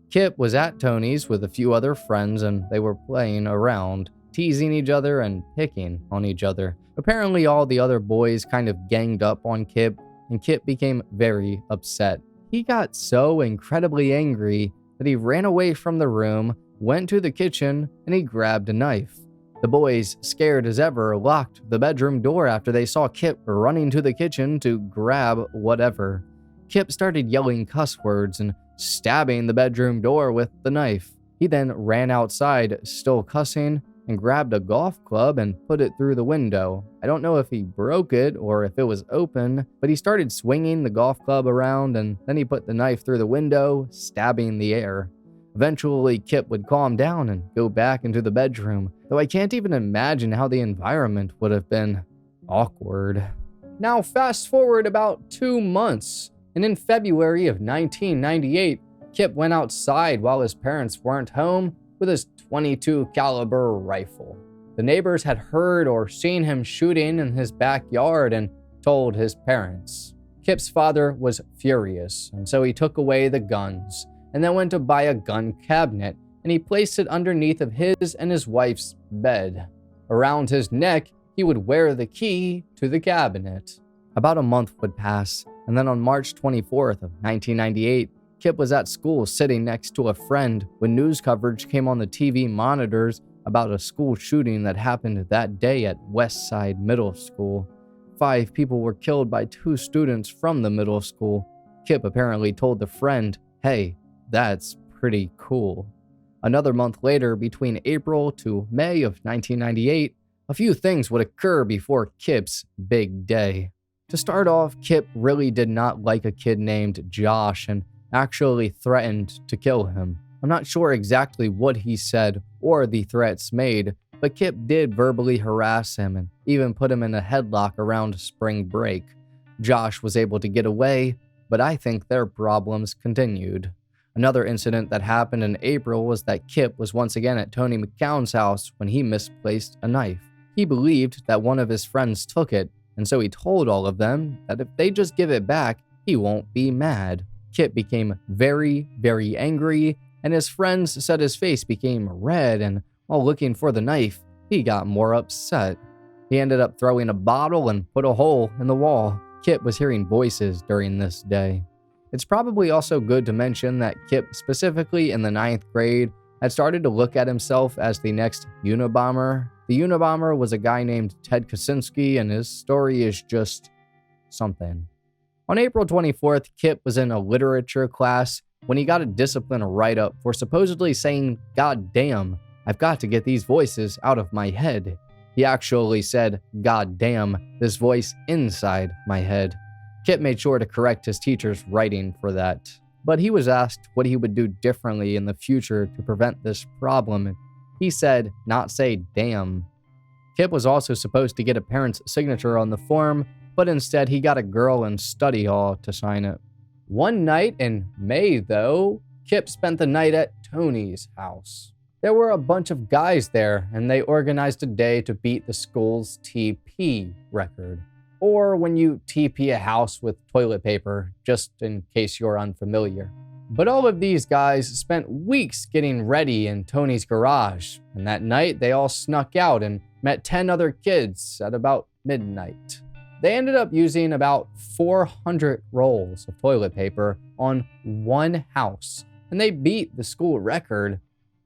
Kip was at Tony's with a few other friends and they were playing around, teasing each other and picking on each other. Apparently all the other boys kind of ganged up on Kip, and Kip became very upset. He got so incredibly angry that he ran away from the room, went to the kitchen, and he grabbed a knife. The boys, scared as ever, locked the bedroom door after they saw Kip running to the kitchen to grab whatever. Kip started yelling cuss words and stabbing the bedroom door with the knife. He then ran outside, still cussing, and grabbed a golf club and put it through the window. I don't know if he broke it or if it was open, but he started swinging the golf club around and then he put the knife through the window, stabbing the air. Eventually, Kip would calm down and go back into the bedroom, though I can't even imagine how the environment would have been awkward. Now fast forward about 2 months, and in February of 1998, Kip went outside while his parents weren't home with his .22 caliber rifle. The neighbors had heard or seen him shooting in his backyard and told his parents. Kip's father was furious, and so he took away the guns and then went to buy a gun cabinet, and he placed it underneath of his and his wife's bed. Around his neck, he would wear the key to the cabinet. About a month would pass, and then on March 24th of 1998, Kip was at school sitting next to a friend when news coverage came on the TV monitors about a school shooting that happened that day at Westside Middle School. 5 people were killed by 2 students from the middle school. Kip apparently told the friend, "Hey, that's pretty cool." Another month later, between April to May of 1998, a few things would occur before Kip's big day. To start off, Kip really did not like a kid named Josh and actually threatened to kill him. I'm not sure exactly what he said or the threats made, but Kip did verbally harass him and even put him in a headlock around spring break. Josh was able to get away, but I think their problems continued. Another incident that happened in April was that Kip was once again at Tony McCown's house when he misplaced a knife. He believed that one of his friends took it, and so he told all of them that if they just give it back, he won't be mad. Kip became very, very angry, and his friends said his face became red, and while looking for the knife, he got more upset. He ended up throwing a bottle and put a hole in the wall. Kip was hearing voices during this day. It's probably also good to mention that Kip, specifically in the 9th grade, had started to look at himself as the next Unabomber. The Unabomber was a guy named Ted Kaczynski, and his story is just something. On April 24th, Kip was in a literature class when he got a discipline write-up for supposedly saying, "God damn, I've got to get these voices out of my head." He actually said, "God damn, this voice inside my head." Kip made sure to correct his teacher's writing for that, but he was asked what he would do differently in the future to prevent this problem, and he said, not say damn. Kip was also supposed to get a parent's signature on the form, but instead he got a girl in study hall to sign it. One night in May, though, Kip spent the night at Tony's house. There were a bunch of guys there, and they organized a day to beat the school's TP record. Or when you TP a house with toilet paper, just in case you're unfamiliar. But all of these guys spent weeks getting ready in Tony's garage, and that night they all snuck out and met 10 other kids at about midnight. They ended up using about 400 rolls of toilet paper on one house, and they beat the school record,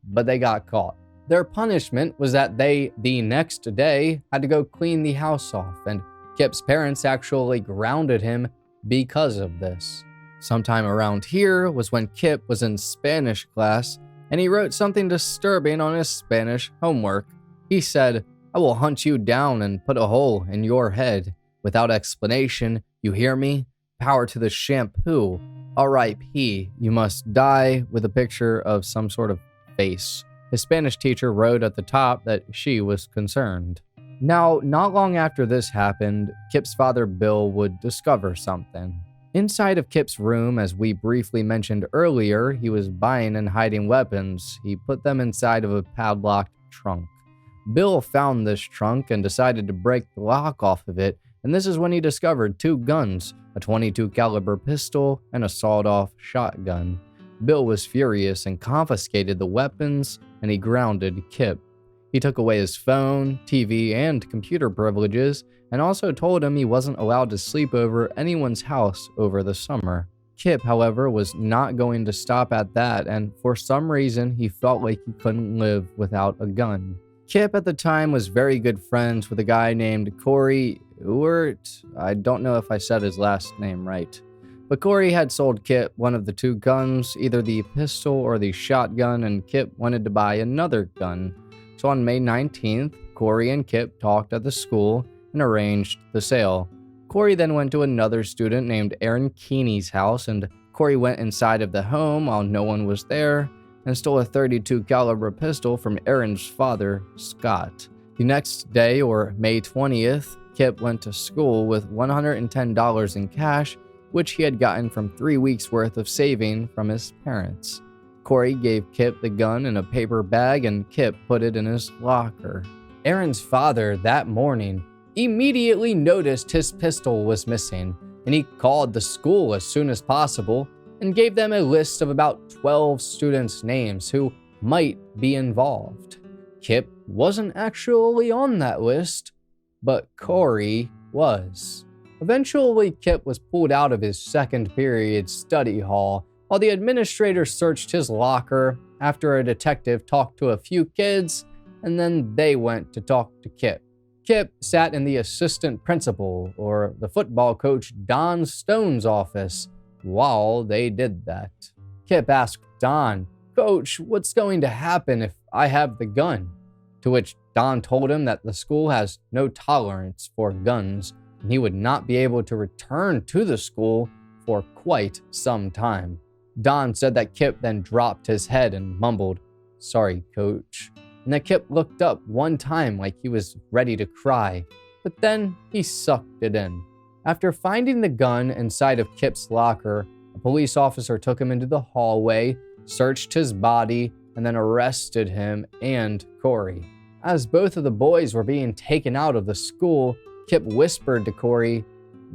but they got caught. Their punishment was that they, the next day, had to go clean the house off, and Kip's parents actually grounded him because of this. Sometime around here was when Kip was in Spanish class and he wrote something disturbing on his Spanish homework. He said, "I will hunt you down and put a hole in your head. Without explanation, you hear me? Power to the shampoo. R.I.P. You must die," with a picture of some sort of face. His Spanish teacher wrote at the top that she was concerned. Now, not long after this happened, Kip's father Bill would discover something. Inside of Kip's room, as we briefly mentioned earlier, he was buying and hiding weapons. He put them inside of a padlocked trunk. Bill found this trunk and decided to break the lock off of it, and this is when he discovered 2 guns, a .22 caliber pistol and a sawed-off shotgun. Bill was furious and confiscated the weapons, and he grounded Kip. He took away his phone, TV, and computer privileges, and also told him he wasn't allowed to sleep over anyone's house over the summer. Kip, however, was not going to stop at that, and for some reason, he felt like he couldn't live without a gun. Kip at the time was very good friends with a guy named Corey Ewert. I don't know if I said his last name right. But Corey had sold Kip one of the 2 guns, either the pistol or the shotgun, and Kip wanted to buy another gun. So on May 19th, Corey and Kip talked at the school and arranged the sale. Corey then went to another student named Aaron Keeney's house, and Corey went inside of the home while no one was there and stole a .32 caliber pistol from Aaron's father, Scott. The next day, or May 20th, Kip went to school with $110 in cash, which he had gotten from 3 weeks' worth of saving from his parents. Corey gave Kip the gun in a paper bag and Kip put it in his locker. Aaron's father that morning immediately noticed his pistol was missing, and he called the school as soon as possible and gave them a list of about 12 students' names who might be involved. Kip wasn't actually on that list, but Corey was. Eventually, Kip was pulled out of his second period study hall while the administrator searched his locker after a detective talked to a few kids, and then they went to talk to Kip. Kip sat in the assistant principal, or the football coach Don Stone's office, while they did that. Kip asked Don, "Coach, what's going to happen if I have the gun?" To which Don told him that the school has no tolerance for guns, and he would not be able to return to the school for quite some time. Don said that Kip then dropped his head and mumbled, "Sorry, coach," and that Kip looked up one time like he was ready to cry, but then he sucked it in. After finding the gun inside of Kip's locker, a police officer took him into the hallway, searched his body, and then arrested him and Corey. As both of the boys were being taken out of the school, Kip whispered to Corey,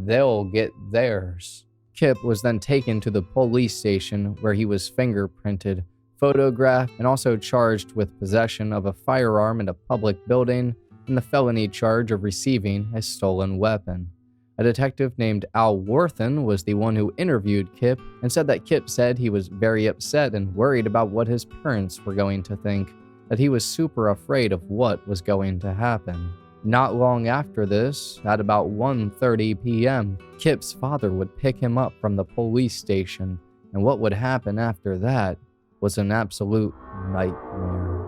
"They'll get theirs." Kip was then taken to the police station where he was fingerprinted, photographed, and also charged with possession of a firearm in a public building and the felony charge of receiving a stolen weapon. A detective named Al Worthen was the one who interviewed Kip and said that Kip said he was very upset and worried about what his parents were going to think, that he was super afraid of what was going to happen. Not long after this, at about 1:30 p.m., Kip's father would pick him up from the police station, and what would happen after that was an absolute nightmare.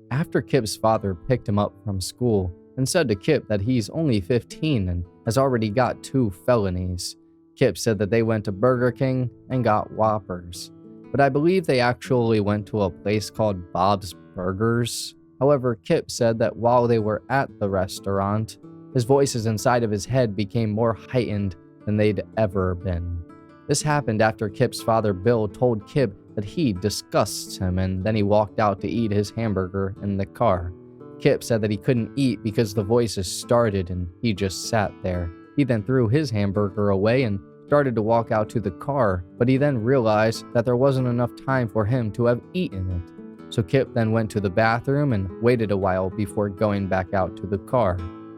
After Kip's father picked him up from school and said to Kip that he's only 15 and has already got 2 felonies, Kip said that they went to Burger King and got Whoppers. But I believe they actually went to a place called Bob's Burgers. However, Kip said that while they were at the restaurant, his voices inside of his head became more heightened than they'd ever been. This happened after Kip's father Bill told Kip that he disgusts him, and then he walked out to eat his hamburger in the car. Kip said that he couldn't eat because the voices started and he just sat there. He then threw his hamburger away and started to walk out to the car, but he then realized that there wasn't enough time for him to have eaten it. So Kip then went to the bathroom and waited a while before going back out to the car.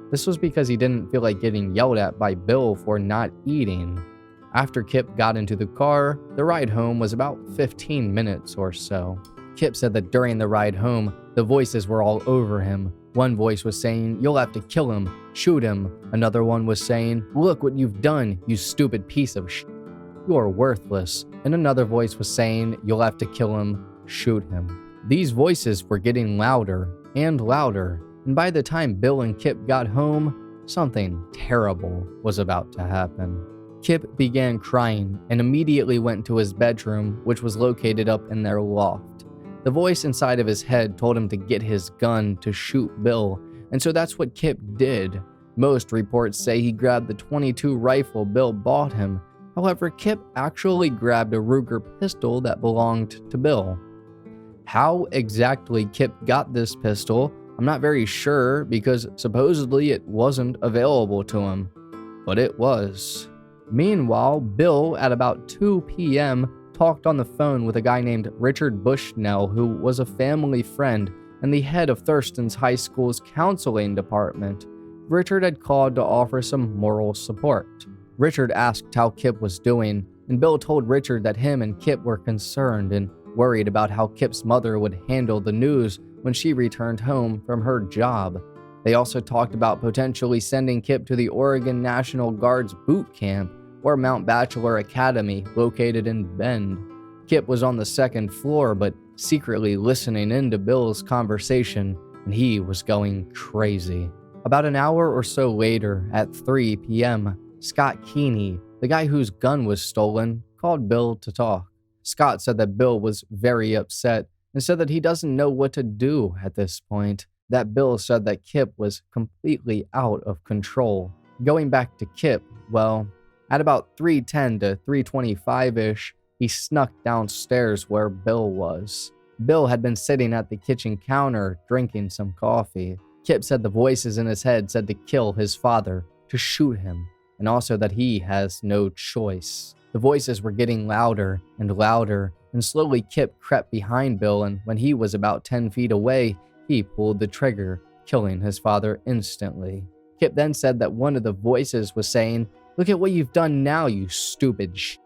This was because he didn't feel like getting yelled at by Bill for not eating. After Kip got into the car, the ride home was about 15 minutes or so. Kip said that during the ride home, the voices were all over him, One voice was saying, "You'll have to kill him, shoot him." Another one was saying, "Look what you've done, you stupid piece of shit. You are worthless." And another voice was saying, "You'll have to kill him, shoot him." These voices were getting louder and louder, and by the time Bill and Kip got home, something terrible was about to happen. Kip began crying and immediately went to his bedroom, which was located up in their loft. The voice inside of his head told him to get his gun to shoot Bill, and so that's what Kip did. Most reports say he grabbed the .22 rifle Bill bought him. However, Kip actually grabbed a Ruger pistol that belonged to Bill. How exactly Kip got this pistol, I'm not very sure, because supposedly it wasn't available to him, but it was. Meanwhile, Bill, at about 2 p.m., talked on the phone with a guy named Richard Bushnell, who was a family friend and the head of Thurston's High School's counseling department. Richard had called to offer some moral support. Richard asked how Kip was doing, and Bill told Richard that him and Kip were concerned and worried about how Kip's mother would handle the news when she returned home from her job. They also talked about potentially sending Kip to the Oregon National Guard's boot camp or Mount Bachelor Academy located in Bend. Kip was on the second floor but secretly listening into Bill's conversation, and he was going crazy. About an hour or so later, at 3 p.m., Scott Keeney, the guy whose gun was stolen, called Bill to talk. Scott said that Bill was very upset and said that he doesn't know what to do at this point. That Bill said that Kip was completely out of control. Going back to Kip, well, at about 3:10 to 3:25-ish, he snuck downstairs where Bill was. Bill had been sitting at the kitchen counter drinking some coffee. Kip said the voices in his head said to kill his father, to shoot him, and also that he has no choice. The voices were getting louder and louder, and slowly Kip crept behind Bill, and when he was about 10 feet away, he pulled the trigger, killing his father instantly. Kip then said that one of the voices was saying, "Look at what you've done now, you stupid sh."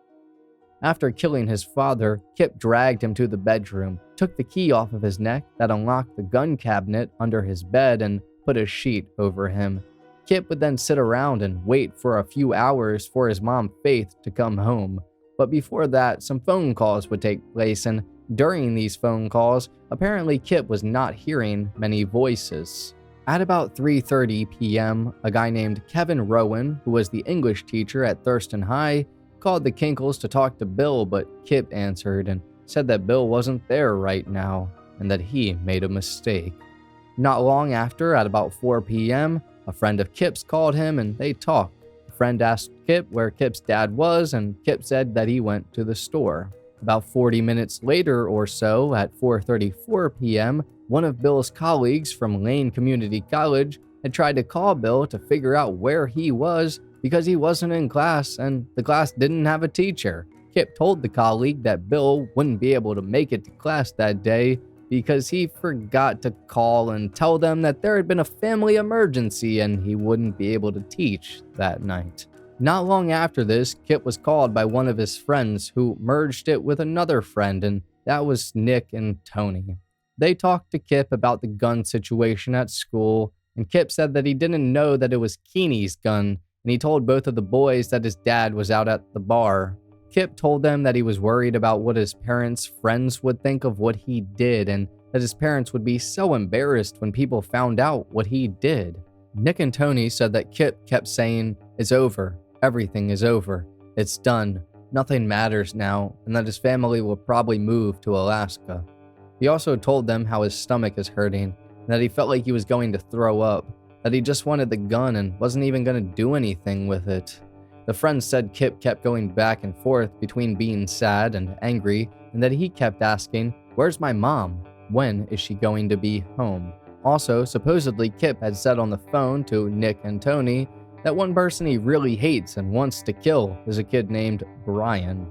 After killing his father, Kip dragged him to the bedroom, took the key off of his neck that unlocked the gun cabinet under his bed, and put a sheet over him. Kip would then sit around and wait for a few hours for his mom Faith to come home. But before that, some phone calls would take place, and during these phone calls, apparently Kip was not hearing many voices. At about 3:30 p.m., a guy named Kevin Rowan, who was the English teacher at Thurston High, called the Kinkels to talk to Bill, but Kip answered and said that Bill wasn't there right now and that he made a mistake. Not long after, at about 4 p.m., a friend of Kip's called him and they talked. The friend asked Kip where Kip's dad was, and Kip said that he went to the store. About 40 minutes later or so, at 4:34 p.m., one of Bill's colleagues from Lane Community College had tried to call Bill to figure out where he was because he wasn't in class and the class didn't have a teacher. Kip told the colleague that Bill wouldn't be able to make it to class that day because he forgot to call and tell them that there had been a family emergency and he wouldn't be able to teach that night. Not long after this, Kip was called by one of his friends who merged it with another friend, and that was Nick and Tony. They talked to Kip about the gun situation at school, and Kip said that he didn't know that it was Keeney's gun, and he told both of the boys that his dad was out at the bar. Kip told them that he was worried about what his parents' friends would think of what he did, and that his parents would be so embarrassed when people found out what he did. Nick and Tony said that Kip kept saying, "It's over. Everything is over. It's done. Nothing matters now," and that his family will probably move to Alaska. He also told them how his stomach is hurting, and that he felt like he was going to throw up, that he just wanted the gun and wasn't even going to do anything with it. The friends said Kip kept going back and forth between being sad and angry, and that he kept asking, "Where's my mom? When is she going to be home?" Also, supposedly Kip had said on the phone to Nick and Tony that one person he really hates and wants to kill is a kid named Brian.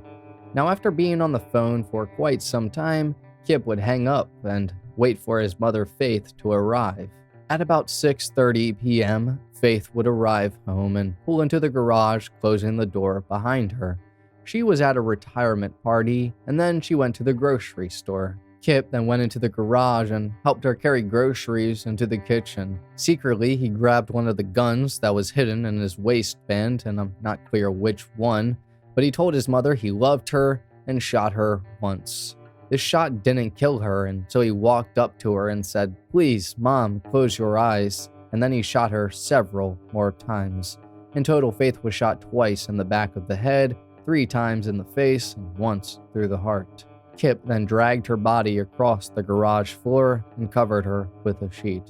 Now, after being on the phone for quite some time, Kip would hang up and wait for his mother Faith to arrive. At about 6:30 p.m., Faith would arrive home and pull into the garage, closing the door behind her. She was at a retirement party, and then she went to the grocery store. Kip then went into the garage and helped her carry groceries into the kitchen. Secretly, he grabbed one of the guns that was hidden in his waistband, and I'm not clear which one, but he told his mother he loved her and shot her once. This shot didn't kill her, and so he walked up to her and said, "Please, Mom, close your eyes." And then he shot her several more times. In total, Faith was shot twice in the back of the head, 3 times in the face, and once through the heart. Kip then dragged her body across the garage floor and covered her with a sheet.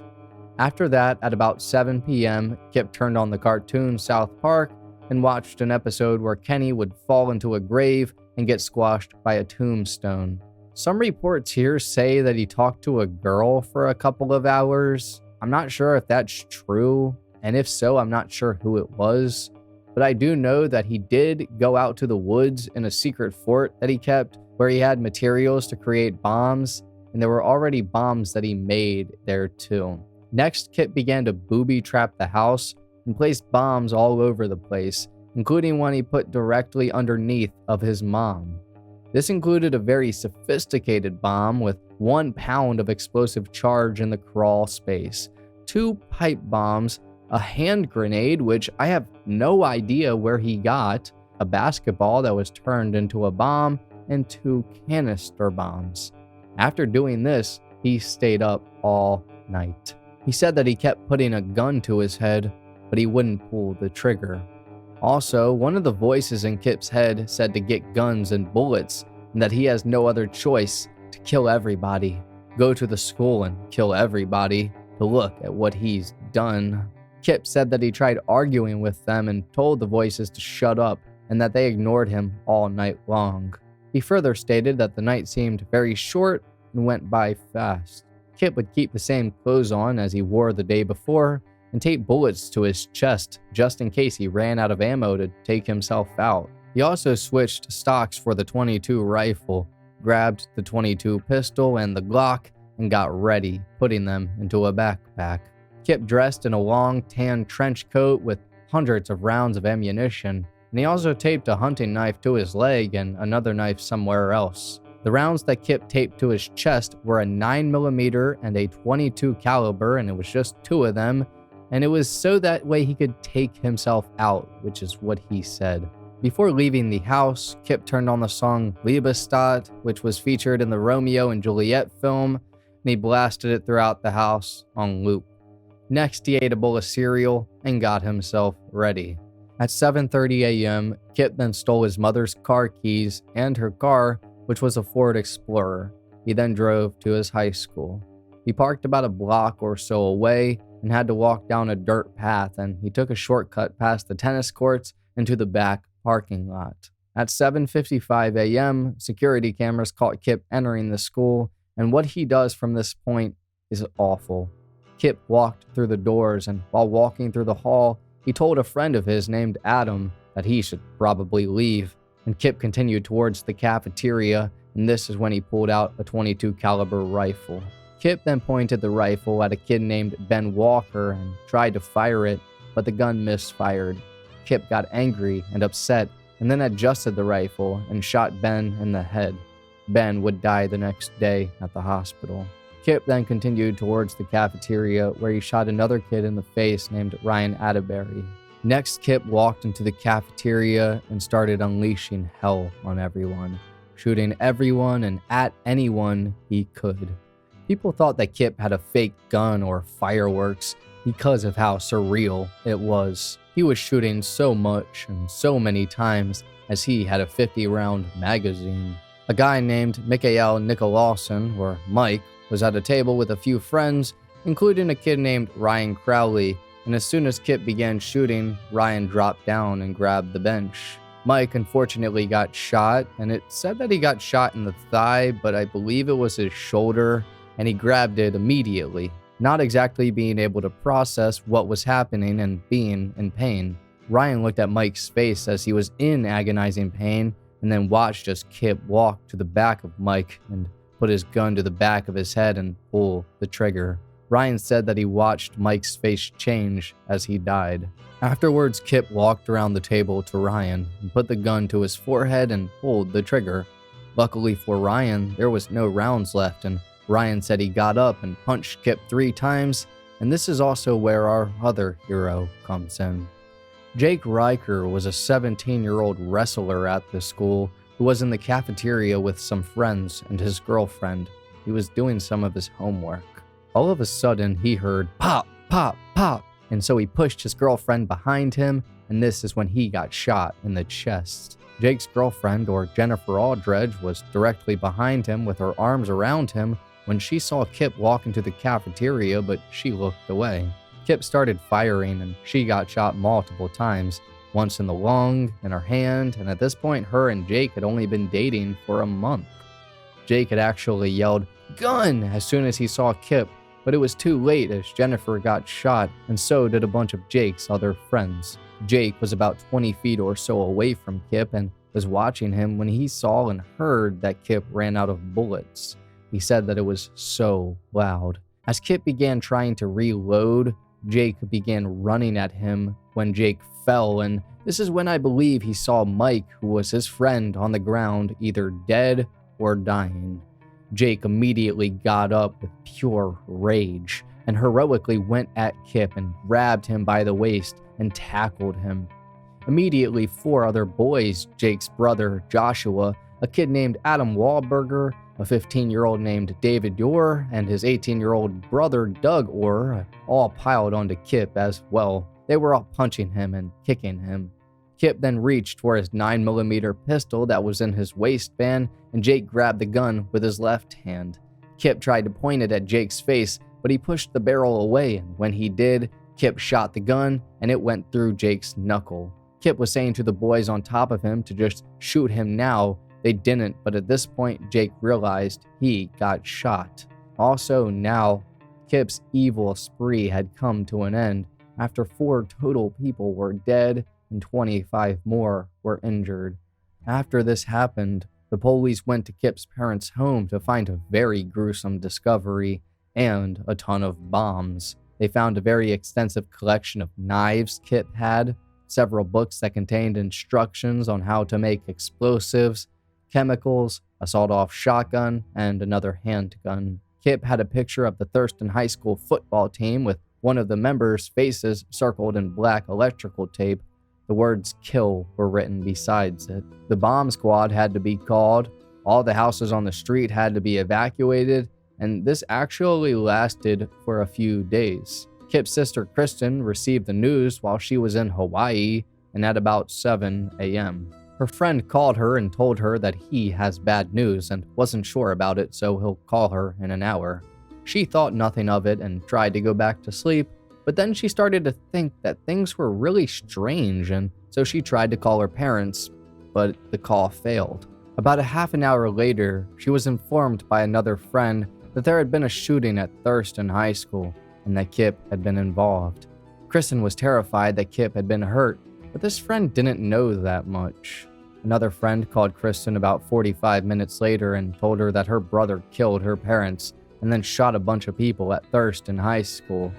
After that, at about 7 p.m., Kip turned on the cartoon South Park and watched an episode where Kenny would fall into a grave and get squashed by a tombstone. Some reports here say that he talked to a girl for a couple of hours. I'm not sure if that's true, and if so, I'm not sure who it was. But I do know that he did go out to the woods in a secret fort that he kept, where he had materials to create bombs, and there were already bombs that he made there too. Next, Kip began to booby-trap the house and placed bombs all over the place, including one he put directly underneath of his mom. This included a very sophisticated bomb with 1 pound of explosive charge in the crawl space, 2 pipe bombs, a hand grenade, which I have no idea where he got, a basketball that was turned into a bomb, and 2 canister bombs. After doing this, he stayed up all night. He said that he kept putting a gun to his head, but he wouldn't pull the trigger. Also, one of the voices in Kip's head said to get guns and bullets, and that he has no other choice to kill everybody, go to the school and kill everybody, to look at what he's done. Kip said that he tried arguing with them and told the voices to shut up, and that they ignored him all night long. He further stated that the night seemed very short and went by fast. Kip would keep the same clothes on as he wore the day before, and tape bullets to his chest just in case he ran out of ammo to take himself out. He also switched stocks for the .22 rifle, grabbed the .22 pistol and the Glock, and got ready, putting them into a backpack. Kip dressed in a long tan trench coat with hundreds of rounds of ammunition, and he also taped a hunting knife to his leg and another knife somewhere else. The rounds that Kip taped to his chest were a 9mm and a .22 caliber, and it was just 2 of them, and it was so that way he could take himself out, which is what he said. Before leaving the house, Kip turned on the song Liebestadt, which was featured in the Romeo and Juliet film, and he blasted it throughout the house on loop. Next, he ate a bowl of cereal and got himself ready. At 7:30 a.m., Kip then stole his mother's car keys and her car, which was a Ford Explorer. He then drove to his high school. He parked about a block or so away and had to walk down a dirt path, and he took a shortcut past the tennis courts into the back parking lot. At 7:55 a.m., security cameras caught Kip entering the school, and what he does from this point is awful. Kip walked through the doors, and while walking through the hall, he told a friend of his named Adam that he should probably leave, and Kip continued towards the cafeteria, and this is when he pulled out a .22 caliber rifle. Kip then pointed the rifle at a kid named Ben Walker and tried to fire it, but the gun misfired. Kip got angry and upset and then adjusted the rifle and shot Ben in the head. Ben would die the next day at the hospital. Kip then continued towards the cafeteria where he shot another kid in the face named Ryan Atterbury. Next, Kip walked into the cafeteria and started unleashing hell on everyone, shooting everyone and at anyone he could. People thought that Kip had a fake gun or fireworks because of how surreal it was. He was shooting so much and so many times as he had a 50-round magazine. A guy named Mikael Nicolason, or Mike, was at a table with a few friends, including a kid named Ryan Crowley, and as soon as Kip began shooting, Ryan dropped down and grabbed the bench. Mike unfortunately got shot, and it said that he got shot in the thigh, but I believe it was his shoulder, and he grabbed it immediately, not exactly being able to process what was happening and being in pain. Ryan looked at Mike's face as he was in agonizing pain, and then watched as Kip walked to the back of Mike and put his gun to the back of his head and pull the trigger. Ryan said that he watched Mike's face change as he died. Afterwards, Kip walked around the table to Ryan and put the gun to his forehead and pulled the trigger. Luckily for Ryan, there was no rounds left, and Ryan said he got up and punched Kip 3 times, and this is also where our other hero comes in. Jake Riker was a 17-year-old wrestler at the school who was in the cafeteria with some friends and his girlfriend. He was doing some of his homework. All of a sudden, he heard pop, pop, pop, and so he pushed his girlfriend behind him, and this is when he got shot in the chest. Jake's girlfriend, or Jennifer Aldridge, was directly behind him with her arms around him when she saw Kip walk into the cafeteria, but she looked away. Kip started firing, and she got shot multiple times, once in the lung, in her hand, and at this point, her and Jake had only been dating for a month. Jake had actually yelled, "Gun!" as soon as he saw Kip, but it was too late as Jennifer got shot, and so did a bunch of Jake's other friends. Jake was about 20 feet or so away from Kip and was watching him when he saw and heard that Kip ran out of bullets. He said that it was so loud. As Kip began trying to reload, Jake began running at him when Jake fell, and this is when I believe he saw Mike, who was his friend, on the ground, either dead or dying. Jake immediately got up with pure rage and heroically went at Kip and grabbed him by the waist and tackled him. Immediately, 4 other boys, Jake's brother Joshua, a kid named Adam Wahlberger, a 15-year-old named David Orr, and his 18-year-old brother Doug Orr, all piled onto Kip as well. They were all punching him and kicking him. Kip then reached for his 9mm pistol that was in his waistband, and Jake grabbed the gun with his left hand. Kip tried to point it at Jake's face, but he pushed the barrel away, and when he did, Kip shot the gun, and it went through Jake's knuckle. Kip was saying to the boys on top of him to just shoot him now. They didn't, but at this point, Jake realized he got shot. Also now, Kip's evil spree had come to an end after 4 total people were dead and 25 more were injured. After this happened, the police went to Kip's parents' home to find a very gruesome discovery and a ton of bombs. They found a very extensive collection of knives Kip had, several books that contained instructions on how to make explosives, chemicals, a sawed-off shotgun, and another handgun. Kip had a picture of the Thurston High School football team with one of the members' faces circled in black electrical tape. The words "kill" were written besides it. The bomb squad had to be called, all the houses on the street had to be evacuated, and this actually lasted for a few days. Kip's sister Kristen received the news while she was in Hawaii, and at about 7 a.m. Her friend called her and told her that he has bad news and wasn't sure about it, so he'll call her in an hour. She thought nothing of it and tried to go back to sleep, but then she started to think that things were really strange, and so she tried to call her parents, but the call failed. About a half an hour later, she was informed by another friend that there had been a shooting at Thurston High School and that Kip had been involved. Kristen was terrified that Kip had been hurt, but this friend didn't know that much. Another friend called Kristen about 45 minutes later and told her that her brother killed her parents and then shot a bunch of people at Thurston High School.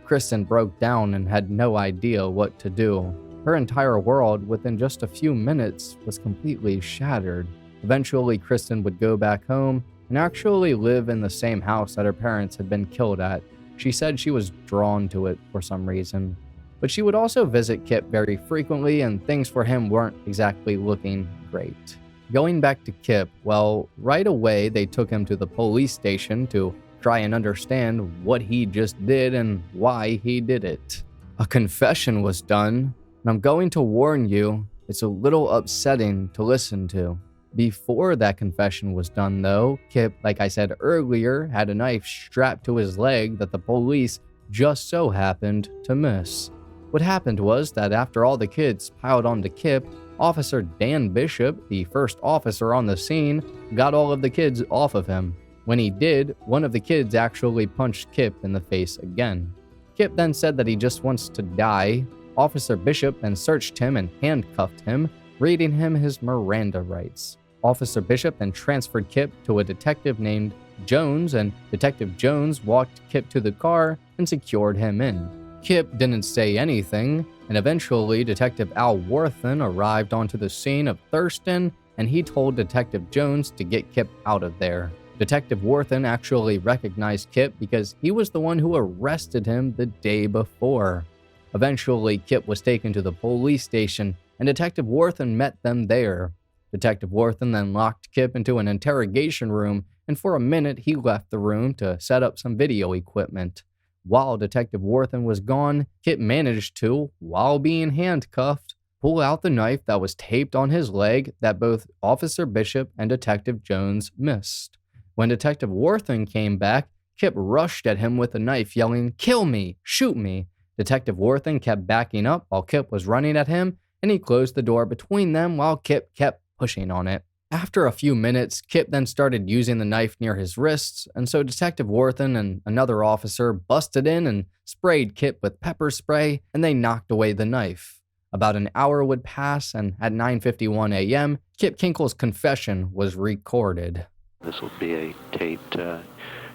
Kristen broke down and had no idea what to do. Her entire world, within just a few minutes, was completely shattered. Eventually, Kristen would go back home and actually live in the same house that her parents had been killed at. She said she was drawn to it for some reason. But she would also visit Kip very frequently, and things for him weren't exactly looking great. Going back to Kip, well, right away they took him to the police station to try and understand what he just did and why he did it. A confession was done, and I'm going to warn you, it's a little upsetting to listen to. Before that confession was done though, Kip, like I said earlier, had a knife strapped to his leg that the police just so happened to miss. What happened was that after all the kids piled onto Kip, Officer Dan Bishop, the first officer on the scene, got all of the kids off of him. When he did, one of the kids actually punched Kip in the face again. Kip then said that he just wants to die. Officer Bishop then searched him and handcuffed him, reading him his Miranda rights. Officer Bishop then transferred Kip to a detective named Jones, and Detective Jones walked Kip to the car and secured him in. Kip didn't say anything, and eventually Detective Al Worthen arrived onto the scene of Thurston and he told Detective Jones to get Kip out of there. Detective Worthen actually recognized Kip because he was the one who arrested him the day before. Eventually, Kip was taken to the police station, and Detective Worthen met them there. Detective Worthen then locked Kip into an interrogation room, and for a minute he left the room to set up some video equipment. While Detective Worthen was gone, Kip managed to, while being handcuffed, pull out the knife that was taped on his leg that both Officer Bishop and Detective Jones missed. When Detective Worthen came back, Kip rushed at him with the knife, yelling, "Kill me! Shoot me!" Detective Worthen kept backing up while Kip was running at him, and he closed the door between them while Kip kept pushing on it. After a few minutes, Kip then started using the knife near his wrists, and so Detective Worthen and another officer busted in and sprayed Kip with pepper spray, and they knocked away the knife. About an hour would pass, and at 9:51 a.m., Kip Kinkel's confession was recorded. This will be a taped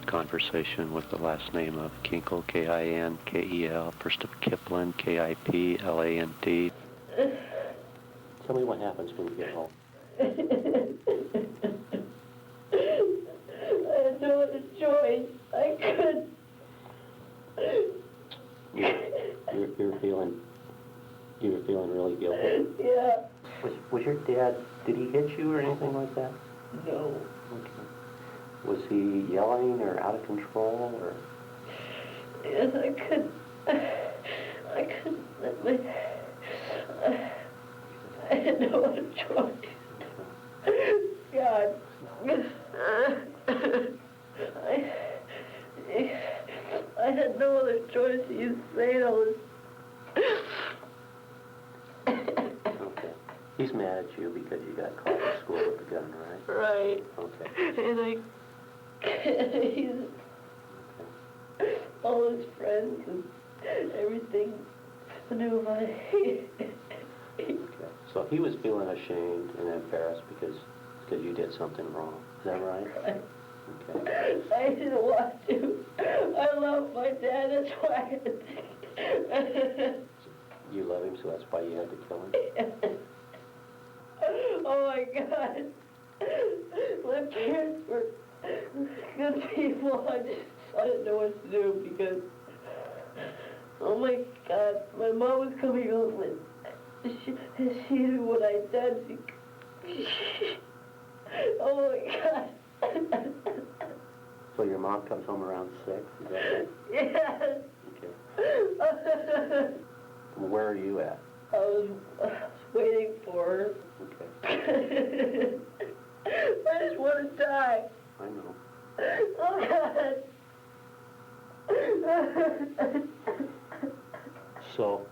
conversation with the last name of Kinkel, Kinkel, first of Kipland, Kiplant. Tell me what happens when you get home. I had no other choice. I couldn't. You were feeling really guilty. Yeah. Was your dad, did he hit you or anything like that? No. Okay. Was he yelling or out of control or? Yes, I couldn't let my... I had no other choice. God. I had no other choice. He's saying all this. Okay. He's mad at you because you got caught at school with a gun, right? Right. Okay. And he's all his friends and everything knew about it. Okay. So he was feeling ashamed and embarrassed because you did something wrong. Is that right? Right. Okay. I didn't want to. I love my dad, that's why I had to. You love him, so that's why you had to kill him? Oh my God. My parents were good people. I didn't know what to do because, oh my God, my mom was coming home and she knew what I'd done. Oh my God. So your mom comes home around 6, is that right? Yes. Okay. Where are you at? I was waiting for her. Okay. I just want to die. I know. Oh, God. So,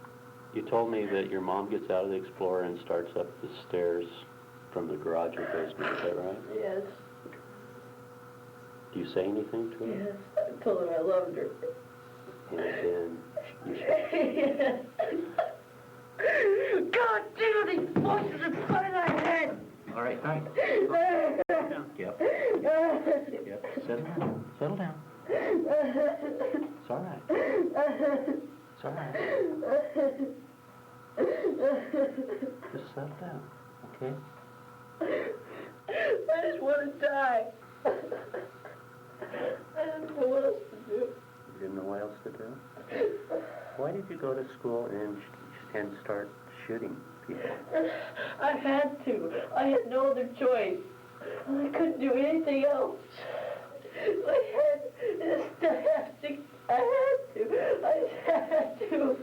you told me that your mom gets out of the Explorer and starts up the stairs from the garage or basement, is that right? Yes. Do you say anything to her? Yes. I told her I loved her. And then Yes. God damn it, these voices in front of my head. All right. Settle down. Yep. Settle down. Settle down. It's all right. It's all right. Just settle down, okay? I just want to die. I didn't know what else to do. You didn't know what else to do? Why did you go to school and start shooting people? I had to. I had no other choice. I couldn't do anything else. I had to. I had to.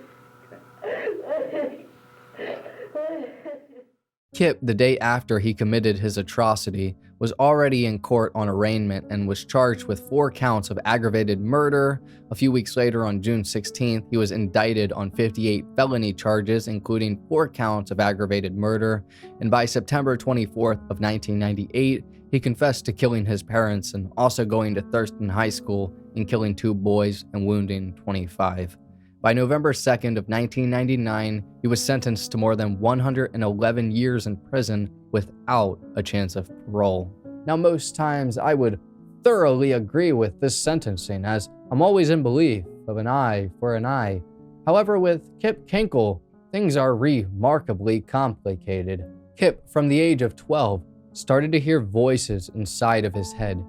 Kip, the day after he committed his atrocity, was already in court on arraignment and was charged with 4 counts of aggravated murder. A few weeks later, on June 16th, he was indicted on 58 felony charges, including 4 counts of aggravated murder, and by September 24th of 1998, he confessed to killing his parents and also going to Thurston High School and killing 2 boys and wounding 25. By November 2nd of 1999, he was sentenced to more than 111 years in prison without a chance of parole. Now, most times I would thoroughly agree with this sentencing, as I'm always in belief of an eye for an eye. However, with Kip Kinkel, things are remarkably complicated. Kip, from the age of 12, started to hear voices inside of his head.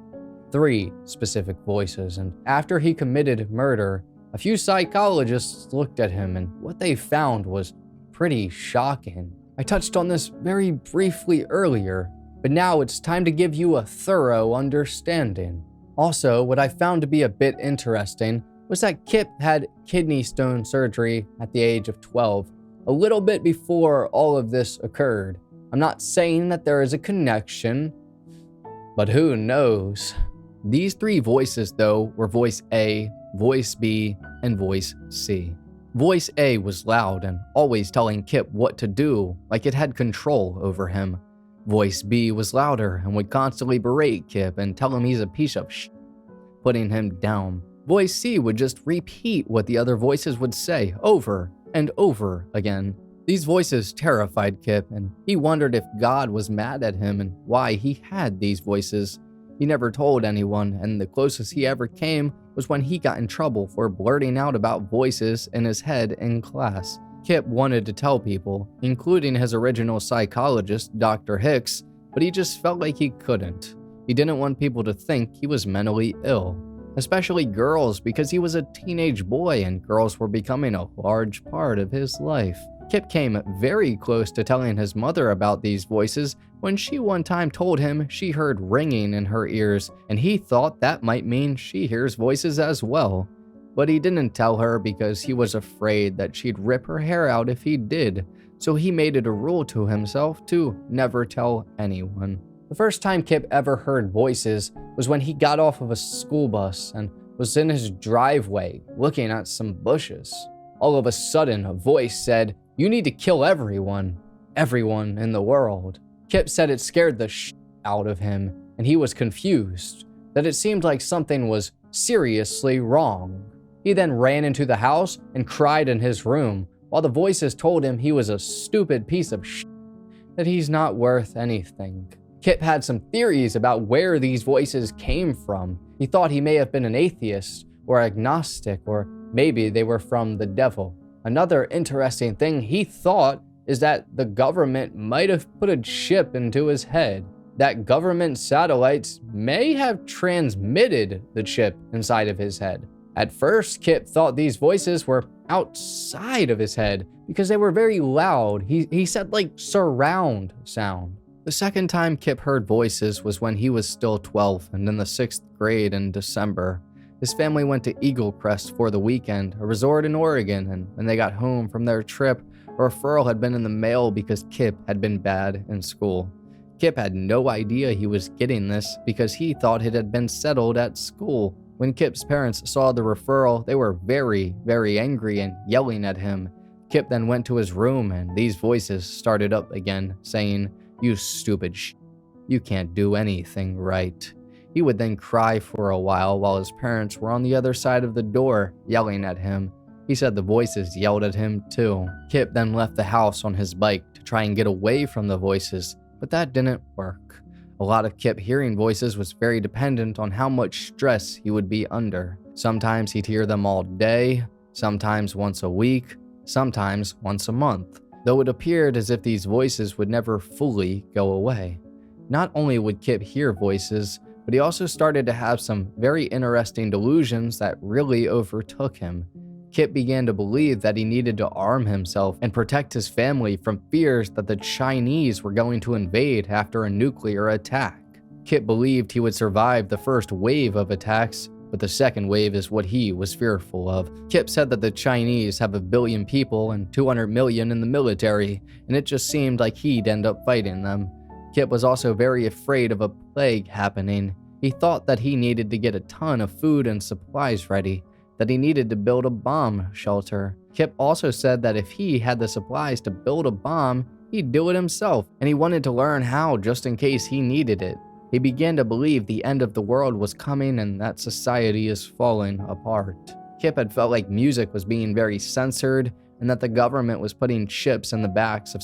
3 specific voices, and after he committed murder, a few psychologists looked at him, and what they found was pretty shocking. I touched on this very briefly earlier, but now it's time to give you a thorough understanding. Also, what I found to be a bit interesting was that Kip had kidney stone surgery at the age of 12, a little bit before all of this occurred. I'm not saying that there is a connection, but who knows? These 3 voices, though, were voice A, voice B, and voice C. Voice A was loud and always telling Kip what to do, like it had control over him. Voice B was louder and would constantly berate Kip and tell him he's a piece of shit, putting him down. Voice C would just repeat what the other voices would say over and over again. These voices terrified Kip, and he wondered if God was mad at him and why he had these voices. He never told anyone, and the closest he ever came was when he got in trouble for blurting out about voices in his head in class. Kip wanted to tell people, including his original psychologist, Dr. Hicks, but he just felt like he couldn't. He didn't want people to think he was mentally ill, especially girls, because he was a teenage boy and girls were becoming a large part of his life. Kip came very close to telling his mother about these voices when she one time told him she heard ringing in her ears, and he thought that might mean she hears voices as well. But he didn't tell her because he was afraid that she'd rip her hair out if he did, so he made it a rule to himself to never tell anyone. The first time Kip ever heard voices was when he got off of a school bus and was in his driveway looking at some bushes. All of a sudden, a voice said, "You need to kill everyone in the world." Kip said it scared the shit out of him, and he was confused, that it seemed like something was seriously wrong. He then ran into the house and cried in his room, while the voices told him he was a stupid piece of shit, that he's not worth anything. Kip had some theories about where these voices came from. He thought he may have been an atheist or agnostic, or maybe they were from the devil. Another interesting thing he thought is that the government might have put a chip into his head, that government satellites may have transmitted the chip inside of his head. At first, Kip thought these voices were outside of his head because they were very loud. He said like surround sound. The second time Kip heard voices was when he was still 12 and in the 6th grade in December. His family went to Eagle Crest for the weekend, a resort in Oregon, and when they got home from their trip, a referral had been in the mail because Kip had been bad in school. Kip had no idea he was getting this because he thought it had been settled at school. When Kip's parents saw the referral, they were very, very angry and yelling at him. Kip then went to his room and these voices started up again, saying, "You stupid you can't do anything right." He would then cry for a while his parents were on the other side of the door, yelling at him. He said the voices yelled at him too. Kip then left the house on his bike to try and get away from the voices, but that didn't work. A lot of Kip hearing voices was very dependent on how much stress he would be under. Sometimes he'd hear them all day, sometimes once a week, sometimes once a month, though it appeared as if these voices would never fully go away. Not only would Kip hear voices, but he also started to have some very interesting delusions that really overtook him. Kip began to believe that he needed to arm himself and protect his family from fears that the Chinese were going to invade after a nuclear attack. Kip believed he would survive the first wave of attacks, but the second wave is what he was fearful of. Kip said that the Chinese have 1 billion people and 200 million in the military, and it just seemed like he'd end up fighting them. Kip was also very afraid of a plague happening. He thought that he needed to get a ton of food and supplies ready, that he needed to build a bomb shelter. Kip also said that if he had the supplies to build a bomb, he'd do it himself, and he wanted to learn how just in case he needed it. He began to believe the end of the world was coming and that society is falling apart. Kip had felt like music was being very censored and that the government was putting chips in the backs of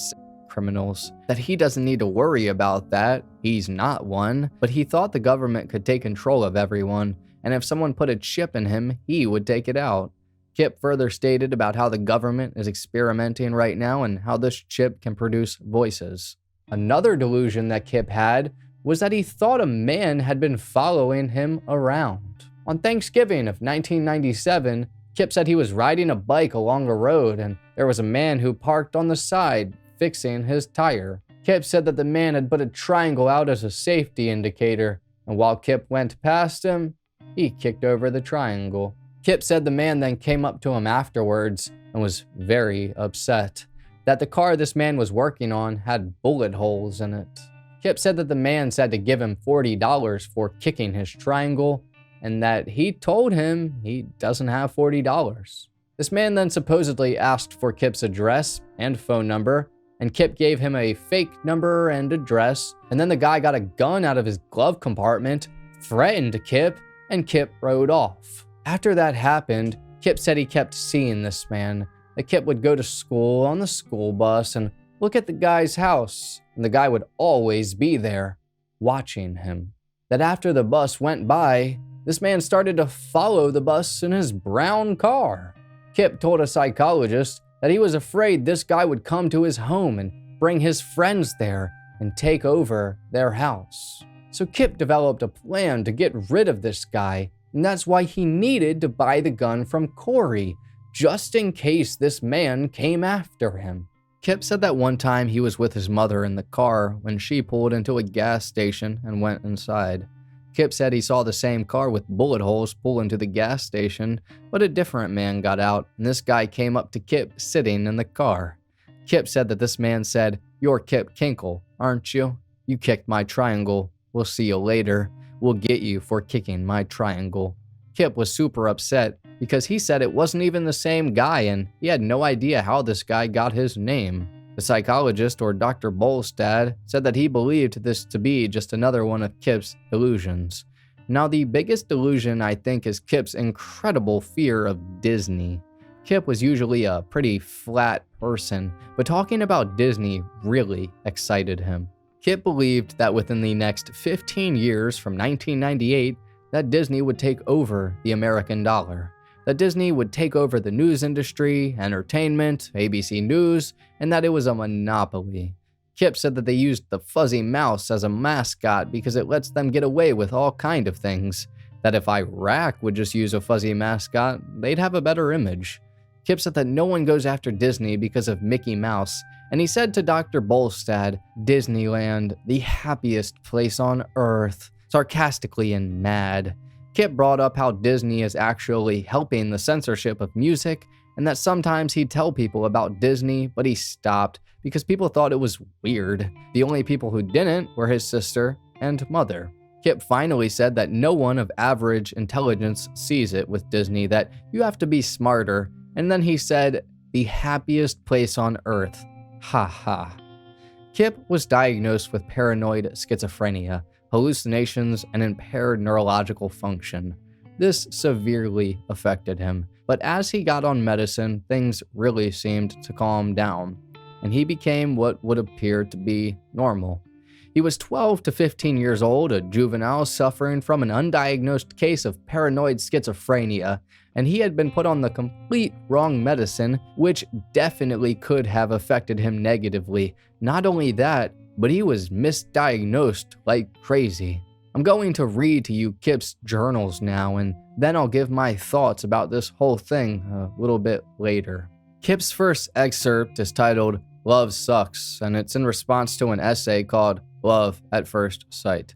criminals, that he doesn't need to worry about that, he's not one, but he thought the government could take control of everyone, and if someone put a chip in him, he would take it out. Kip further stated about how the government is experimenting right now and how this chip can produce voices. Another delusion that Kip had was that he thought a man had been following him around. On Thanksgiving of 1997, Kip said he was riding a bike along a road and there was a man who parked on the side fixing his tire. Kip said that the man had put a triangle out as a safety indicator, and while Kip went past him, he kicked over the triangle. Kip said the man then came up to him afterwards and was very upset that the car this man was working on had bullet holes in it. Kip said that the man said to give him $40 for kicking his triangle, and that he told him he doesn't have $40. This man then supposedly asked for Kip's address and phone number, and Kip gave him a fake number and address, and then the guy got a gun out of his glove compartment, threatened Kip, and Kip rode off. After that happened, Kip said he kept seeing this man, that Kip would go to school on the school bus and look at the guy's house, and the guy would always be there, watching him. That after the bus went by, this man started to follow the bus in his brown car. Kip told a psychologist that he was afraid this guy would come to his home and bring his friends there and take over their house. So Kip developed a plan to get rid of this guy, and that's why he needed to buy the gun from Corey, just in case this man came after him. Kip said that one time he was with his mother in the car when she pulled into a gas station and went inside. Kip said he saw the same car with bullet holes pull into the gas station, but a different man got out, and this guy came up to Kip sitting in the car. Kip said that this man said, "You're Kip Kinkel, aren't you? You kicked my triangle. We'll see you later. We'll get you for kicking my triangle." Kip was super upset because he said it wasn't even the same guy and he had no idea how this guy got his name. The psychologist, or Dr. Bolstad, said that he believed this to be just another one of Kip's delusions. Now, the biggest delusion, I think, is Kip's incredible fear of Disney. Kip was usually a pretty flat person, but talking about Disney really excited him. Kip believed that within the next 15 years from 1998, that Disney would take over the American dollar. That Disney would take over the news industry, entertainment, ABC News, and that it was a monopoly. Kip said that they used the fuzzy mouse as a mascot because it lets them get away with all kind of things. That if Iraq would just use a fuzzy mascot, they'd have a better image. Kip said that no one goes after Disney because of Mickey Mouse, and he said to Dr. Bolstad, "Disneyland, the happiest place on earth," sarcastically and mad. Kip brought up how Disney is actually helping the censorship of music, and that sometimes he'd tell people about Disney, but he stopped because people thought it was weird. The only people who didn't were his sister and mother. Kip finally said that no one of average intelligence sees it with Disney, that you have to be smarter, and then he said, "The happiest place on earth. Ha ha." Kip was diagnosed with paranoid schizophrenia, hallucinations, and impaired neurological function. This severely affected him, but as he got on medicine, things really seemed to calm down, and he became what would appear to be normal. He was 12 to 15 years old, a juvenile suffering from an undiagnosed case of paranoid schizophrenia, and he had been put on the complete wrong medicine, which definitely could have affected him negatively. Not only that, but he was misdiagnosed like crazy. I'm going to read to you Kip's journals now, and then I'll give my thoughts about this whole thing a little bit later. Kip's first excerpt is titled "Love Sucks," and it's in response to an essay called "Love at First Sight."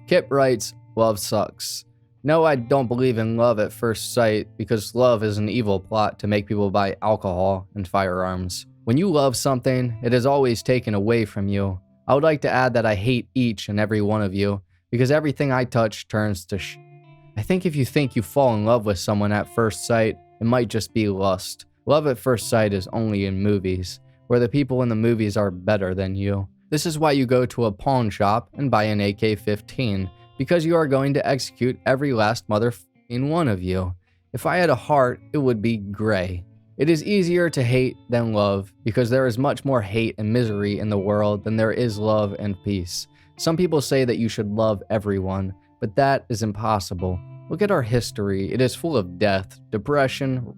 Kip writes, "Love sucks. No, I don't believe in love at first sight because love is an evil plot to make people buy alcohol and firearms. When you love something, it is always taken away from you. I would like to add that I hate each and every one of you because everything I touch turns to I think if you think you fall in love with someone at first sight, it might just be lust. Love at first sight is only in movies, where the people in the movies are better than you. This is why you go to a pawn shop and buy an AK-15, because you are going to execute every last motherfucking one of you. If I had a heart, it would be gray. It is easier to hate than love, because there is much more hate and misery in the world than there is love and peace. Some people say that you should love everyone, but that is impossible. Look at our history. It is full of death, depression,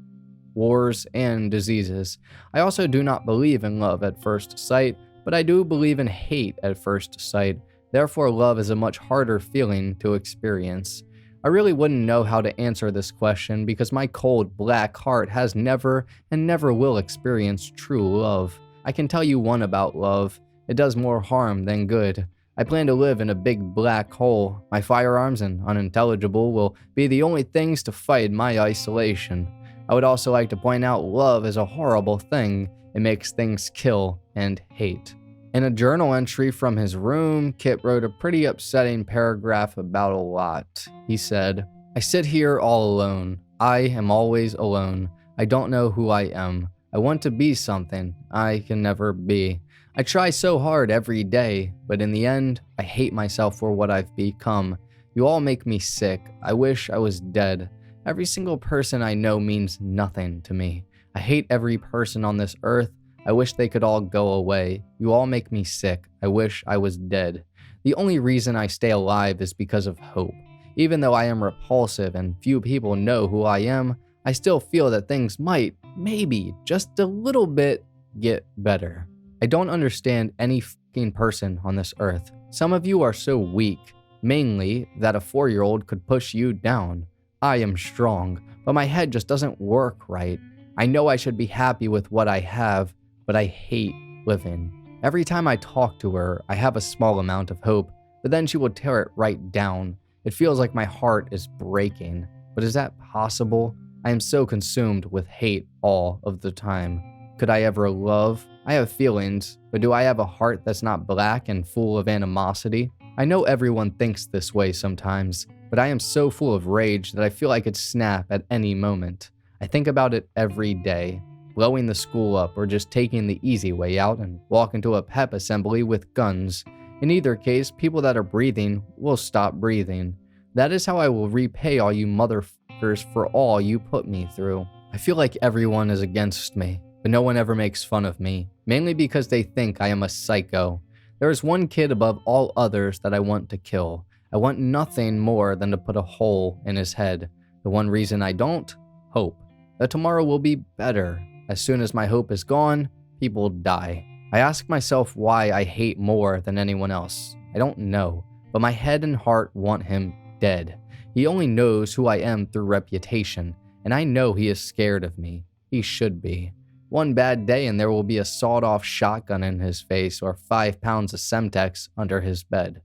wars, and diseases. I also do not believe in love at first sight, but I do believe in hate at first sight. Therefore, love is a much harder feeling to experience. I really wouldn't know how to answer this question because my cold, black heart has never and never will experience true love. I can tell you one about love. It does more harm than good. I plan to live in a big black hole. My firearms and unintelligible will be the only things to fight my isolation. I would also like to point out love is a horrible thing. It makes things kill and hate. In a journal entry from his room, Kip wrote a pretty upsetting paragraph about a lot. He said, "I sit here all alone. I am always alone. I don't know who I am. I want to be something I can never be. I try so hard every day, but in the end, I hate myself for what I've become. You all make me sick. I wish I was dead. Every single person I know means nothing to me. I hate every person on this earth. I wish they could all go away. You all make me sick. I wish I was dead. The only reason I stay alive is because of hope. Even though I am repulsive and few people know who I am, I still feel that things might, maybe, just a little bit, get better. I don't understand any fucking person on this earth. Some of you are so weak, mainly that a 4-year-old could push you down. I am strong, but my head just doesn't work right. I know I should be happy with what I have, but I hate living. Every time I talk to her, I have a small amount of hope, but then she will tear it right down. It feels like my heart is breaking. But is that possible? I am so consumed with hate all of the time. Could I ever love? I have feelings, but do I have a heart that's not black and full of animosity? I know everyone thinks this way sometimes, but I am so full of rage that I feel I could snap at any moment. I think about it every day. Blowing the school up or just taking the easy way out and walk into a pep assembly with guns. In either case, people that are breathing will stop breathing. That is how I will repay all you motherfuckers for all you put me through. I feel like everyone is against me, but no one ever makes fun of me, mainly because they think I am a psycho. There is one kid above all others that I want to kill. I want nothing more than to put a hole in his head. The one reason I don't? Hope. That tomorrow will be better. As soon as my hope is gone, people die. I ask myself why I hate more than anyone else. I don't know, but my head and heart want him dead. He only knows who I am through reputation, and I know he is scared of me. He should be. One bad day and there will be a sawed-off shotgun in his face or 5 pounds of Semtex under his bed.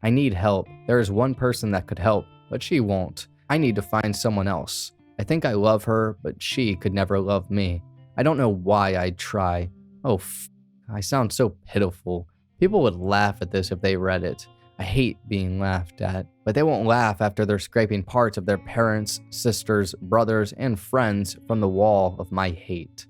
I need help. There is one person that could help, but she won't. I need to find someone else. I think I love her, but she could never love me. I don't know why I'd try. I sound so pitiful. People would laugh at this if they read it. I hate being laughed at, but they won't laugh after they're scraping parts of their parents, sisters, brothers, and friends from the wall of my hate.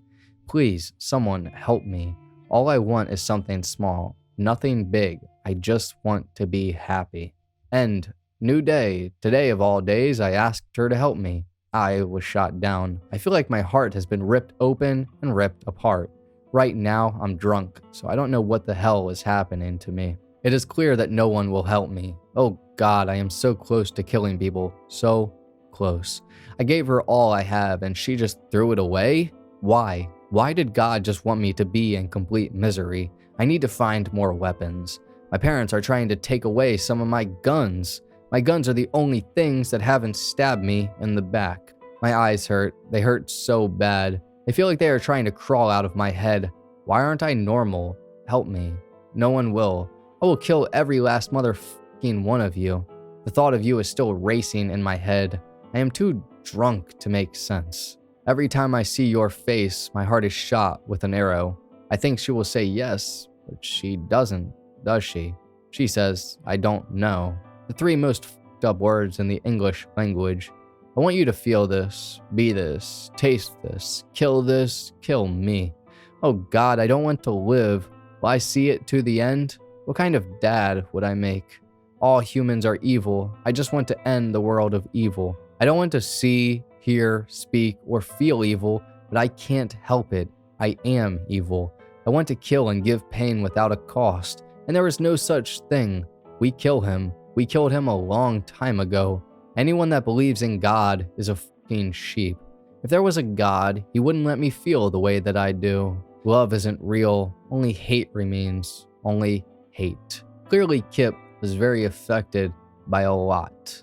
Please, someone help me. All I want is something small, nothing big. I just want to be happy. End. New day. Today of all days, I asked her to help me. I was shot down. I feel like my heart has been ripped open and ripped apart. Right now, I'm drunk, so I don't know what the hell is happening to me. It is clear that no one will help me. Oh God, I am so close to killing people. So close. I gave her all I have and she just threw it away? Why? Why did God just want me to be in complete misery? I need to find more weapons. My parents are trying to take away some of my guns. My guns are the only things that haven't stabbed me in the back. My eyes hurt. They hurt so bad. I feel like they are trying to crawl out of my head. Why aren't I normal? Help me. No one will. I will kill every last motherfucking one of you. The thought of you is still racing in my head. I am too drunk to make sense. Every time I see your face, my heart is shot with an arrow. I think she will say yes, but she doesn't, does she? She says, I don't know. The 3 most f***ed up words in the English language. I want you to feel this, be this, taste this, kill me. Oh God, I don't want to live. Will I see it to the end? What kind of dad would I make? All humans are evil. I just want to end the world of evil. I don't want to see, hear, speak, or feel evil, but I can't help it. I am evil. I want to kill and give pain without a cost, and there is no such thing. We kill him. We killed him a long time ago. Anyone that believes in God is a fucking sheep. If there was a God, he wouldn't let me feel the way that I do. Love isn't real, only hate remains, only hate. Clearly, Kip was very affected by a lot.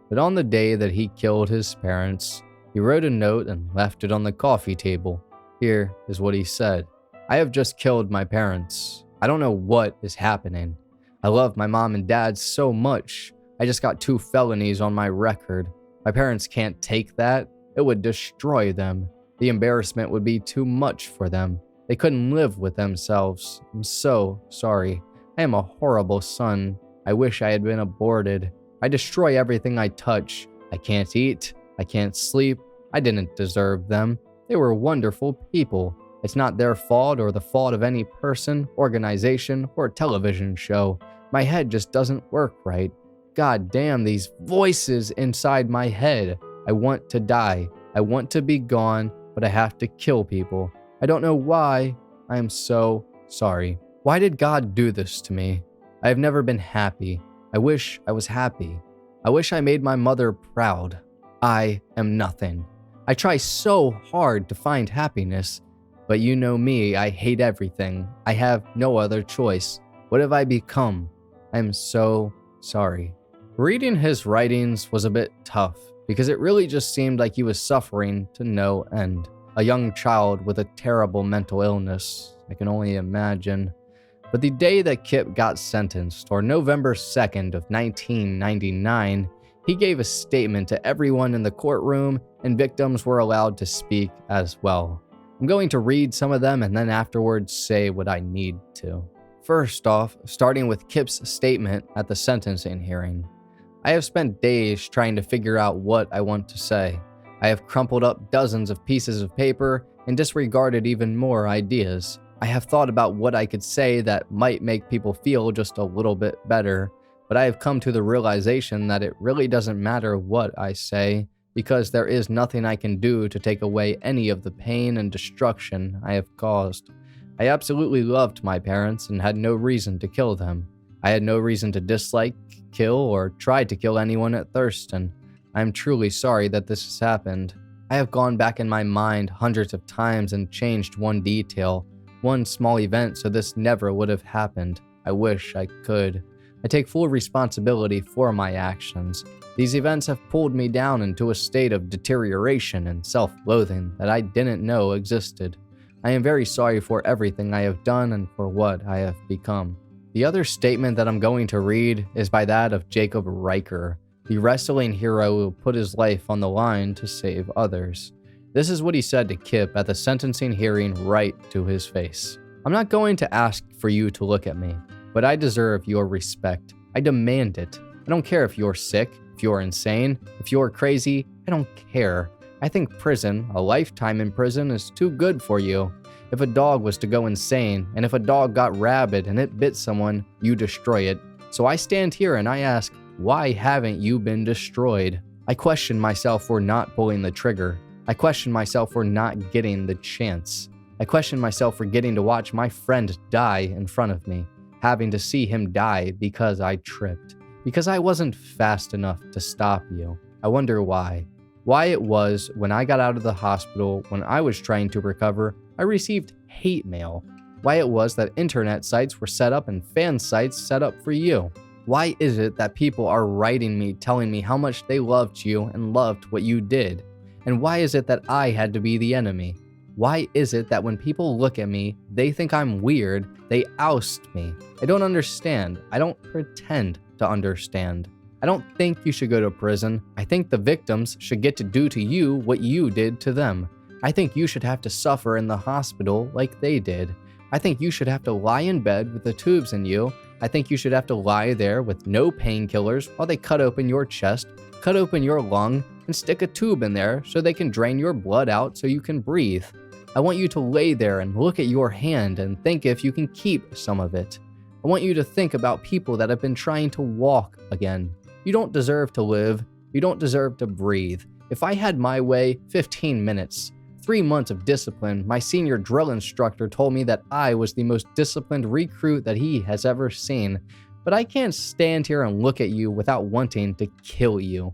But on the day that he killed his parents, he wrote a note and left it on the coffee table. Here is what he said. I have just killed my parents. I don't know what is happening. I love my mom and dad so much. I just got 2 felonies on my record. My parents can't take that. It would destroy them. The embarrassment would be too much for them. They couldn't live with themselves. I'm so sorry. I am a horrible son. I wish I had been aborted. I destroy everything I touch. I can't eat. I can't sleep. I didn't deserve them. They were wonderful people. It's not their fault or the fault of any person, organization, or television show. My head just doesn't work right. God damn these voices inside my head. I want to die. I want to be gone, but I have to kill people. I don't know why. I am so sorry. Why did God do this to me? I have never been happy. I wish I was happy. I wish I made my mother proud. I am nothing. I try so hard to find happiness, but you know me, I hate everything. I have no other choice. What have I become? I am so sorry. Reading his writings was a bit tough because it really just seemed like he was suffering to no end. A young child with a terrible mental illness, I can only imagine. But the day that Kip got sentenced, or November 2nd of 1999, he gave a statement to everyone in the courtroom, and victims were allowed to speak as well. I'm going to read some of them and then afterwards say what I need to. First off, starting with Kip's statement at the sentencing hearing. I have spent days trying to figure out what I want to say. I have crumpled up dozens of pieces of paper and disregarded even more ideas. I have thought about what I could say that might make people feel just a little bit better, but I have come to the realization that it really doesn't matter what I say, because there is nothing I can do to take away any of the pain and destruction I have caused. I absolutely loved my parents and had no reason to kill them. I had no reason to dislike, kill, or try to kill anyone at Thurston. I am truly sorry that this has happened. I have gone back in my mind hundreds of times and changed one detail, one small event, so this never would have happened. I wish I could. I take full responsibility for my actions. These events have pulled me down into a state of deterioration and self-loathing that I didn't know existed. I am very sorry for everything I have done and for what I have become. The other statement that I'm going to read is by that of Jacob Riker, the wrestling hero who put his life on the line to save others. This is what he said to Kip at the sentencing hearing right to his face. I'm not going to ask for you to look at me, but I deserve your respect. I demand it. I don't care if you're sick, if you're insane, if you're crazy, I don't care. I think prison, a lifetime in prison, is too good for you. If a dog was to go insane, and if a dog got rabid and it bit someone, you destroy it. So I stand here and I ask, why haven't you been destroyed? I question myself for not pulling the trigger. I question myself for not getting the chance. I question myself for getting to watch my friend die in front of me, having to see him die because I tripped, because I wasn't fast enough to stop you. I wonder why. Why it was when I got out of the hospital, when I was trying to recover, I received hate mail. Why it was that internet sites were set up and fan sites set up for you. Why is it that people are writing me telling me how much they loved you and loved what you did? And why is it that I had to be the enemy? Why is it that when people look at me, they think I'm weird, they oust me? I don't understand. I don't pretend to understand. I don't think you should go to prison. I think the victims should get to do to you what you did to them. I think you should have to suffer in the hospital like they did. I think you should have to lie in bed with the tubes in you. I think you should have to lie there with no painkillers while they cut open your chest, cut open your lung, and stick a tube in there so they can drain your blood out so you can breathe. I want you to lay there and look at your hand and think if you can keep some of it. I want you to think about people that have been trying to walk again. You don't deserve to live. You don't deserve to breathe. If I had my way, 15 minutes. 3 months of discipline, my senior drill instructor told me that I was the most disciplined recruit that he has ever seen. But I can't stand here and look at you without wanting to kill you.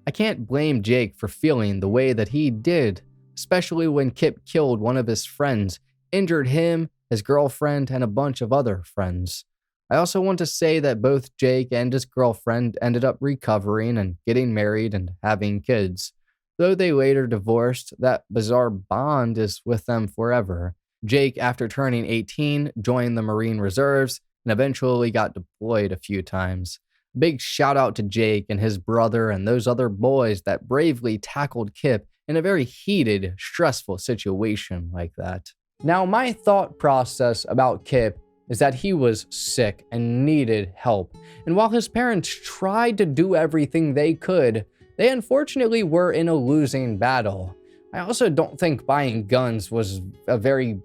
I can't blame Jake for feeling the way that he did. especially when Kip killed one of his friends, injured him, his girlfriend, and a bunch of other friends. I also want to say that both Jake and his girlfriend ended up recovering and getting married and having kids. Though they later divorced, that bizarre bond is with them forever. Jake, after turning 18, joined the Marine Reserves and eventually got deployed a few times. Big shout out to Jake and his brother and those other boys that bravely tackled Kip in a very heated, stressful situation like that. Now, my thought process about Kip is that he was sick and needed help. And while his parents tried to do everything they could, they unfortunately were in a losing battle. I also don't think buying guns was a very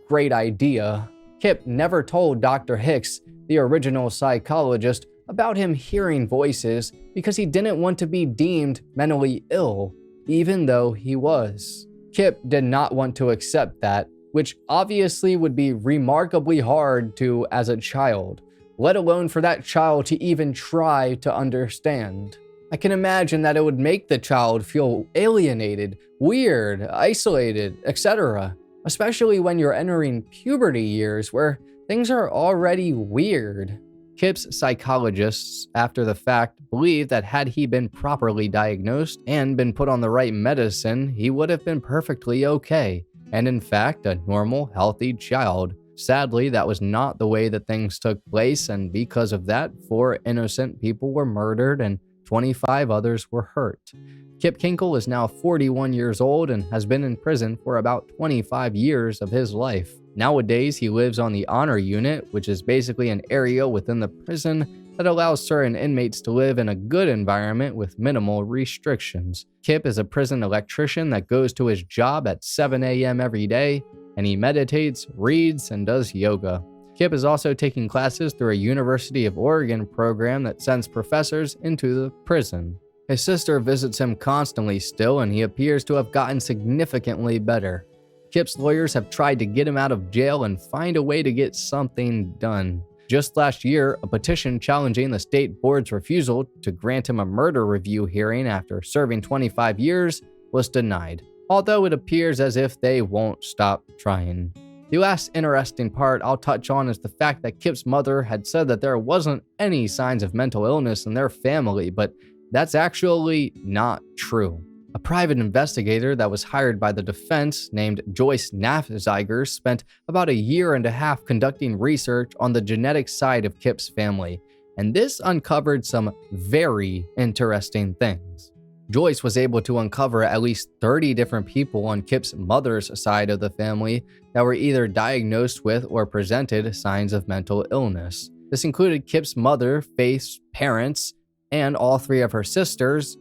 great idea. Kip never told Dr. Hicks, the original psychologist, about him hearing voices because he didn't want to be deemed mentally ill, even though he was. Kip did not want to accept that, which obviously would be remarkably hard to as a child, let alone for that child to even try to understand. I can imagine that it would make the child feel alienated, weird, isolated, etc., especially when you're entering puberty years where things are already weird. Kip's psychologists, after the fact, believe that had he been properly diagnosed and been put on the right medicine, he would have been perfectly okay, and in fact, a normal, healthy child. Sadly, that was not the way that things took place, and because of that, 4 innocent people were murdered and 25 others were hurt. Kip Kinkel is now 41 years old and has been in prison for about 25 years of his life. Nowadays, he lives on the honor unit, which is basically an area within the prison that allows certain inmates to live in a good environment with minimal restrictions. Kip is a prison electrician that goes to his job at 7 a.m. every day, and he meditates, reads, and does yoga. Kip is also taking classes through a University of Oregon program that sends professors into the prison. His sister visits him constantly still, and he appears to have gotten significantly better. Kip's lawyers have tried to get him out of jail and find a way to get something done. Just last year, a petition challenging the state board's refusal to grant him a murder review hearing after serving 25 years was denied, although it appears as if they won't stop trying. The last interesting part I'll touch on is the fact that Kip's mother had said that there wasn't any signs of mental illness in their family, but that's actually not true. A private investigator that was hired by the defense, named Joyce Nafziger, spent about 1.5 years conducting research on the genetic side of Kip's family, and this uncovered some very interesting things. Joyce was able to uncover at least 30 different people on Kip's mother's side of the family that were either diagnosed with or presented signs of mental illness. This included Kip's mother, Faith's parents, and all 3 of her sisters,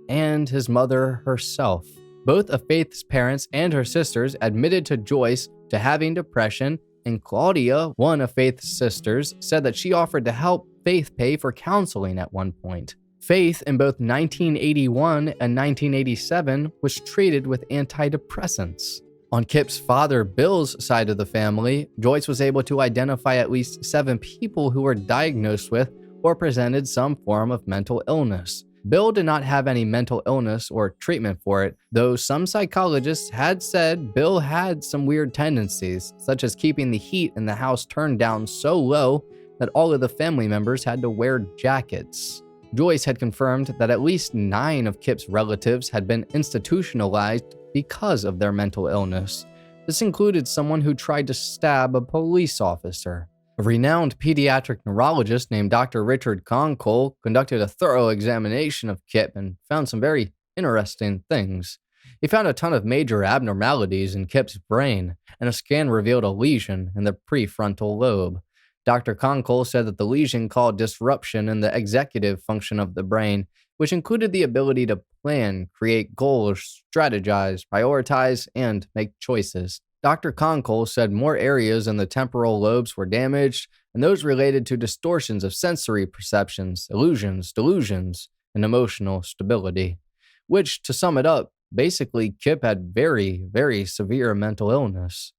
and his mother herself. Both of Faith's parents and her sisters admitted to Joyce to having depression, and Claudia, one of Faith's sisters, said that she offered to help Faith pay for counseling at one point. Faith, in both 1981 and 1987, was treated with antidepressants. On Kip's father, Bill's side of the family, Joyce was able to identify at least 7 people who were diagnosed with or presented some form of mental illness. Bill did not have any mental illness or treatment for it, though some psychologists had said Bill had some weird tendencies, such as keeping the heat in the house turned down so low that all of the family members had to wear jackets. Joyce had confirmed that at least 9 of Kip's relatives had been institutionalized because of their mental illness. This included someone who tried to stab a police officer. A renowned pediatric neurologist named Dr. Richard Kinkel conducted a thorough examination of Kip and found some very interesting things. He found a ton of major abnormalities in Kip's brain, and a scan revealed a lesion in the prefrontal lobe. Dr. Kinkel said that the lesion caused disruption in the executive function of the brain, which included the ability to plan, create goals, strategize, prioritize, and make choices. Dr. Kinkel said more areas in the temporal lobes were damaged, and those related to distortions of sensory perceptions, illusions, delusions, and emotional stability. Which, to sum it up, basically Kip had very, very severe mental illness.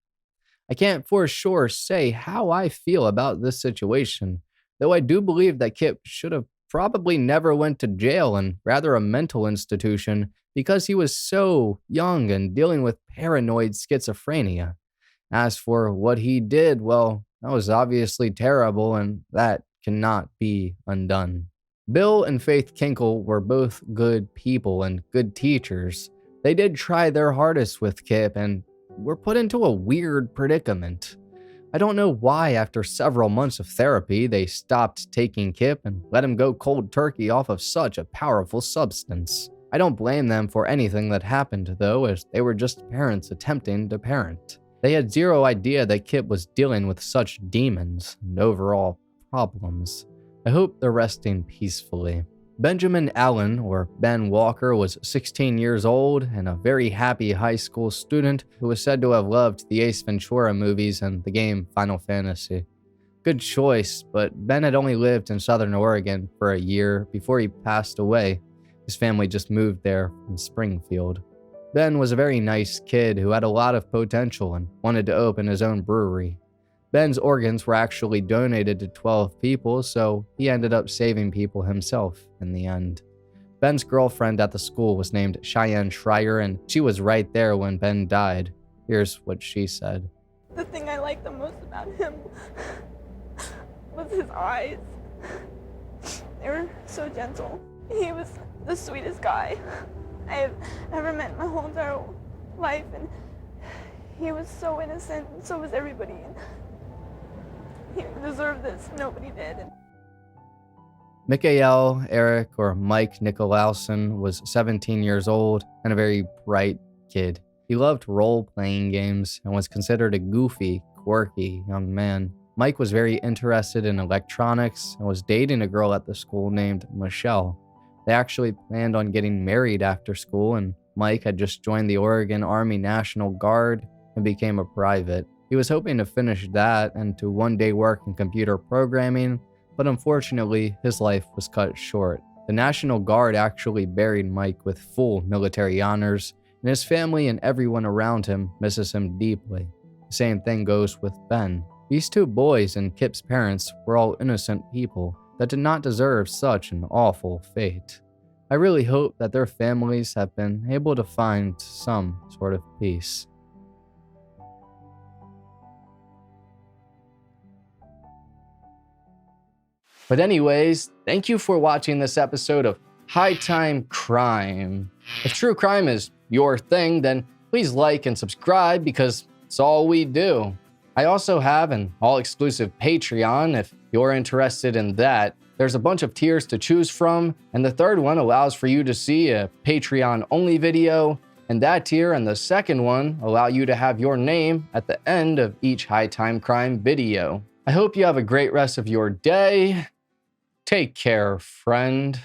I can't for sure say how I feel about this situation, though I do believe that Kip should have probably never went to jail and rather a mental institution because he was so young and dealing with paranoid schizophrenia. As for what he did, well, that was obviously terrible and that cannot be undone. Bill and Faith Kinkel were both good people and good teachers. They did try their hardest with Kip and were put into a weird predicament. I don't know why, after several months of therapy, they stopped taking Kip and let him go cold turkey off of such a powerful substance. I don't blame them for anything that happened, though, as they were just parents attempting to parent. They had zero idea that Kip was dealing with such demons and overall problems. I hope they're resting peacefully. Benjamin Allen, or Ben Walker, was 16 years old and a very happy high school student who was said to have loved the Ace Ventura movies and the game Final Fantasy. Good choice, but Ben had only lived in Southern Oregon for a year before he passed away. His family just moved there from Springfield. Ben was a very nice kid who had a lot of potential and wanted to open his own brewery. Ben's organs were actually donated to 12 people, so he ended up saving people himself in the end. Ben's girlfriend at the school was named Cheyenne Schreier, and she was right there when Ben died. Here's what she said. The thing I liked the most about him was his eyes. They were so gentle. He was the sweetest guy I've ever met in my whole entire life, and he was so innocent, and so was everybody. He deserved this. Nobody did. Mikael Eric, or Mike Nicolausen, was 17 years old and a very bright kid. He loved role-playing games and was considered a goofy, quirky young man. Mike was very interested in electronics and was dating a girl at the school named Michelle. They actually planned on getting married after school, and Mike had just joined the Oregon Army National Guard and became a private. He was hoping to finish that and to one day work in computer programming, but unfortunately, his life was cut short. The National Guard actually buried Mike with full military honors, and his family and everyone around him misses him deeply. The same thing goes with Ben. These two boys and Kip's parents were all innocent people that did not deserve such an awful fate. I really hope that their families have been able to find some sort of peace. But anyways, thank you for watching this episode of High Time Crime. If true crime is your thing, then please like and subscribe because it's all we do. I also have an all-exclusive Patreon if you're interested in that. There's a bunch of tiers to choose from, and the third one allows for you to see a Patreon-only video, and that tier and the second one allow you to have your name at the end of each High Time Crime video. I hope you have a great rest of your day. Take care, friend.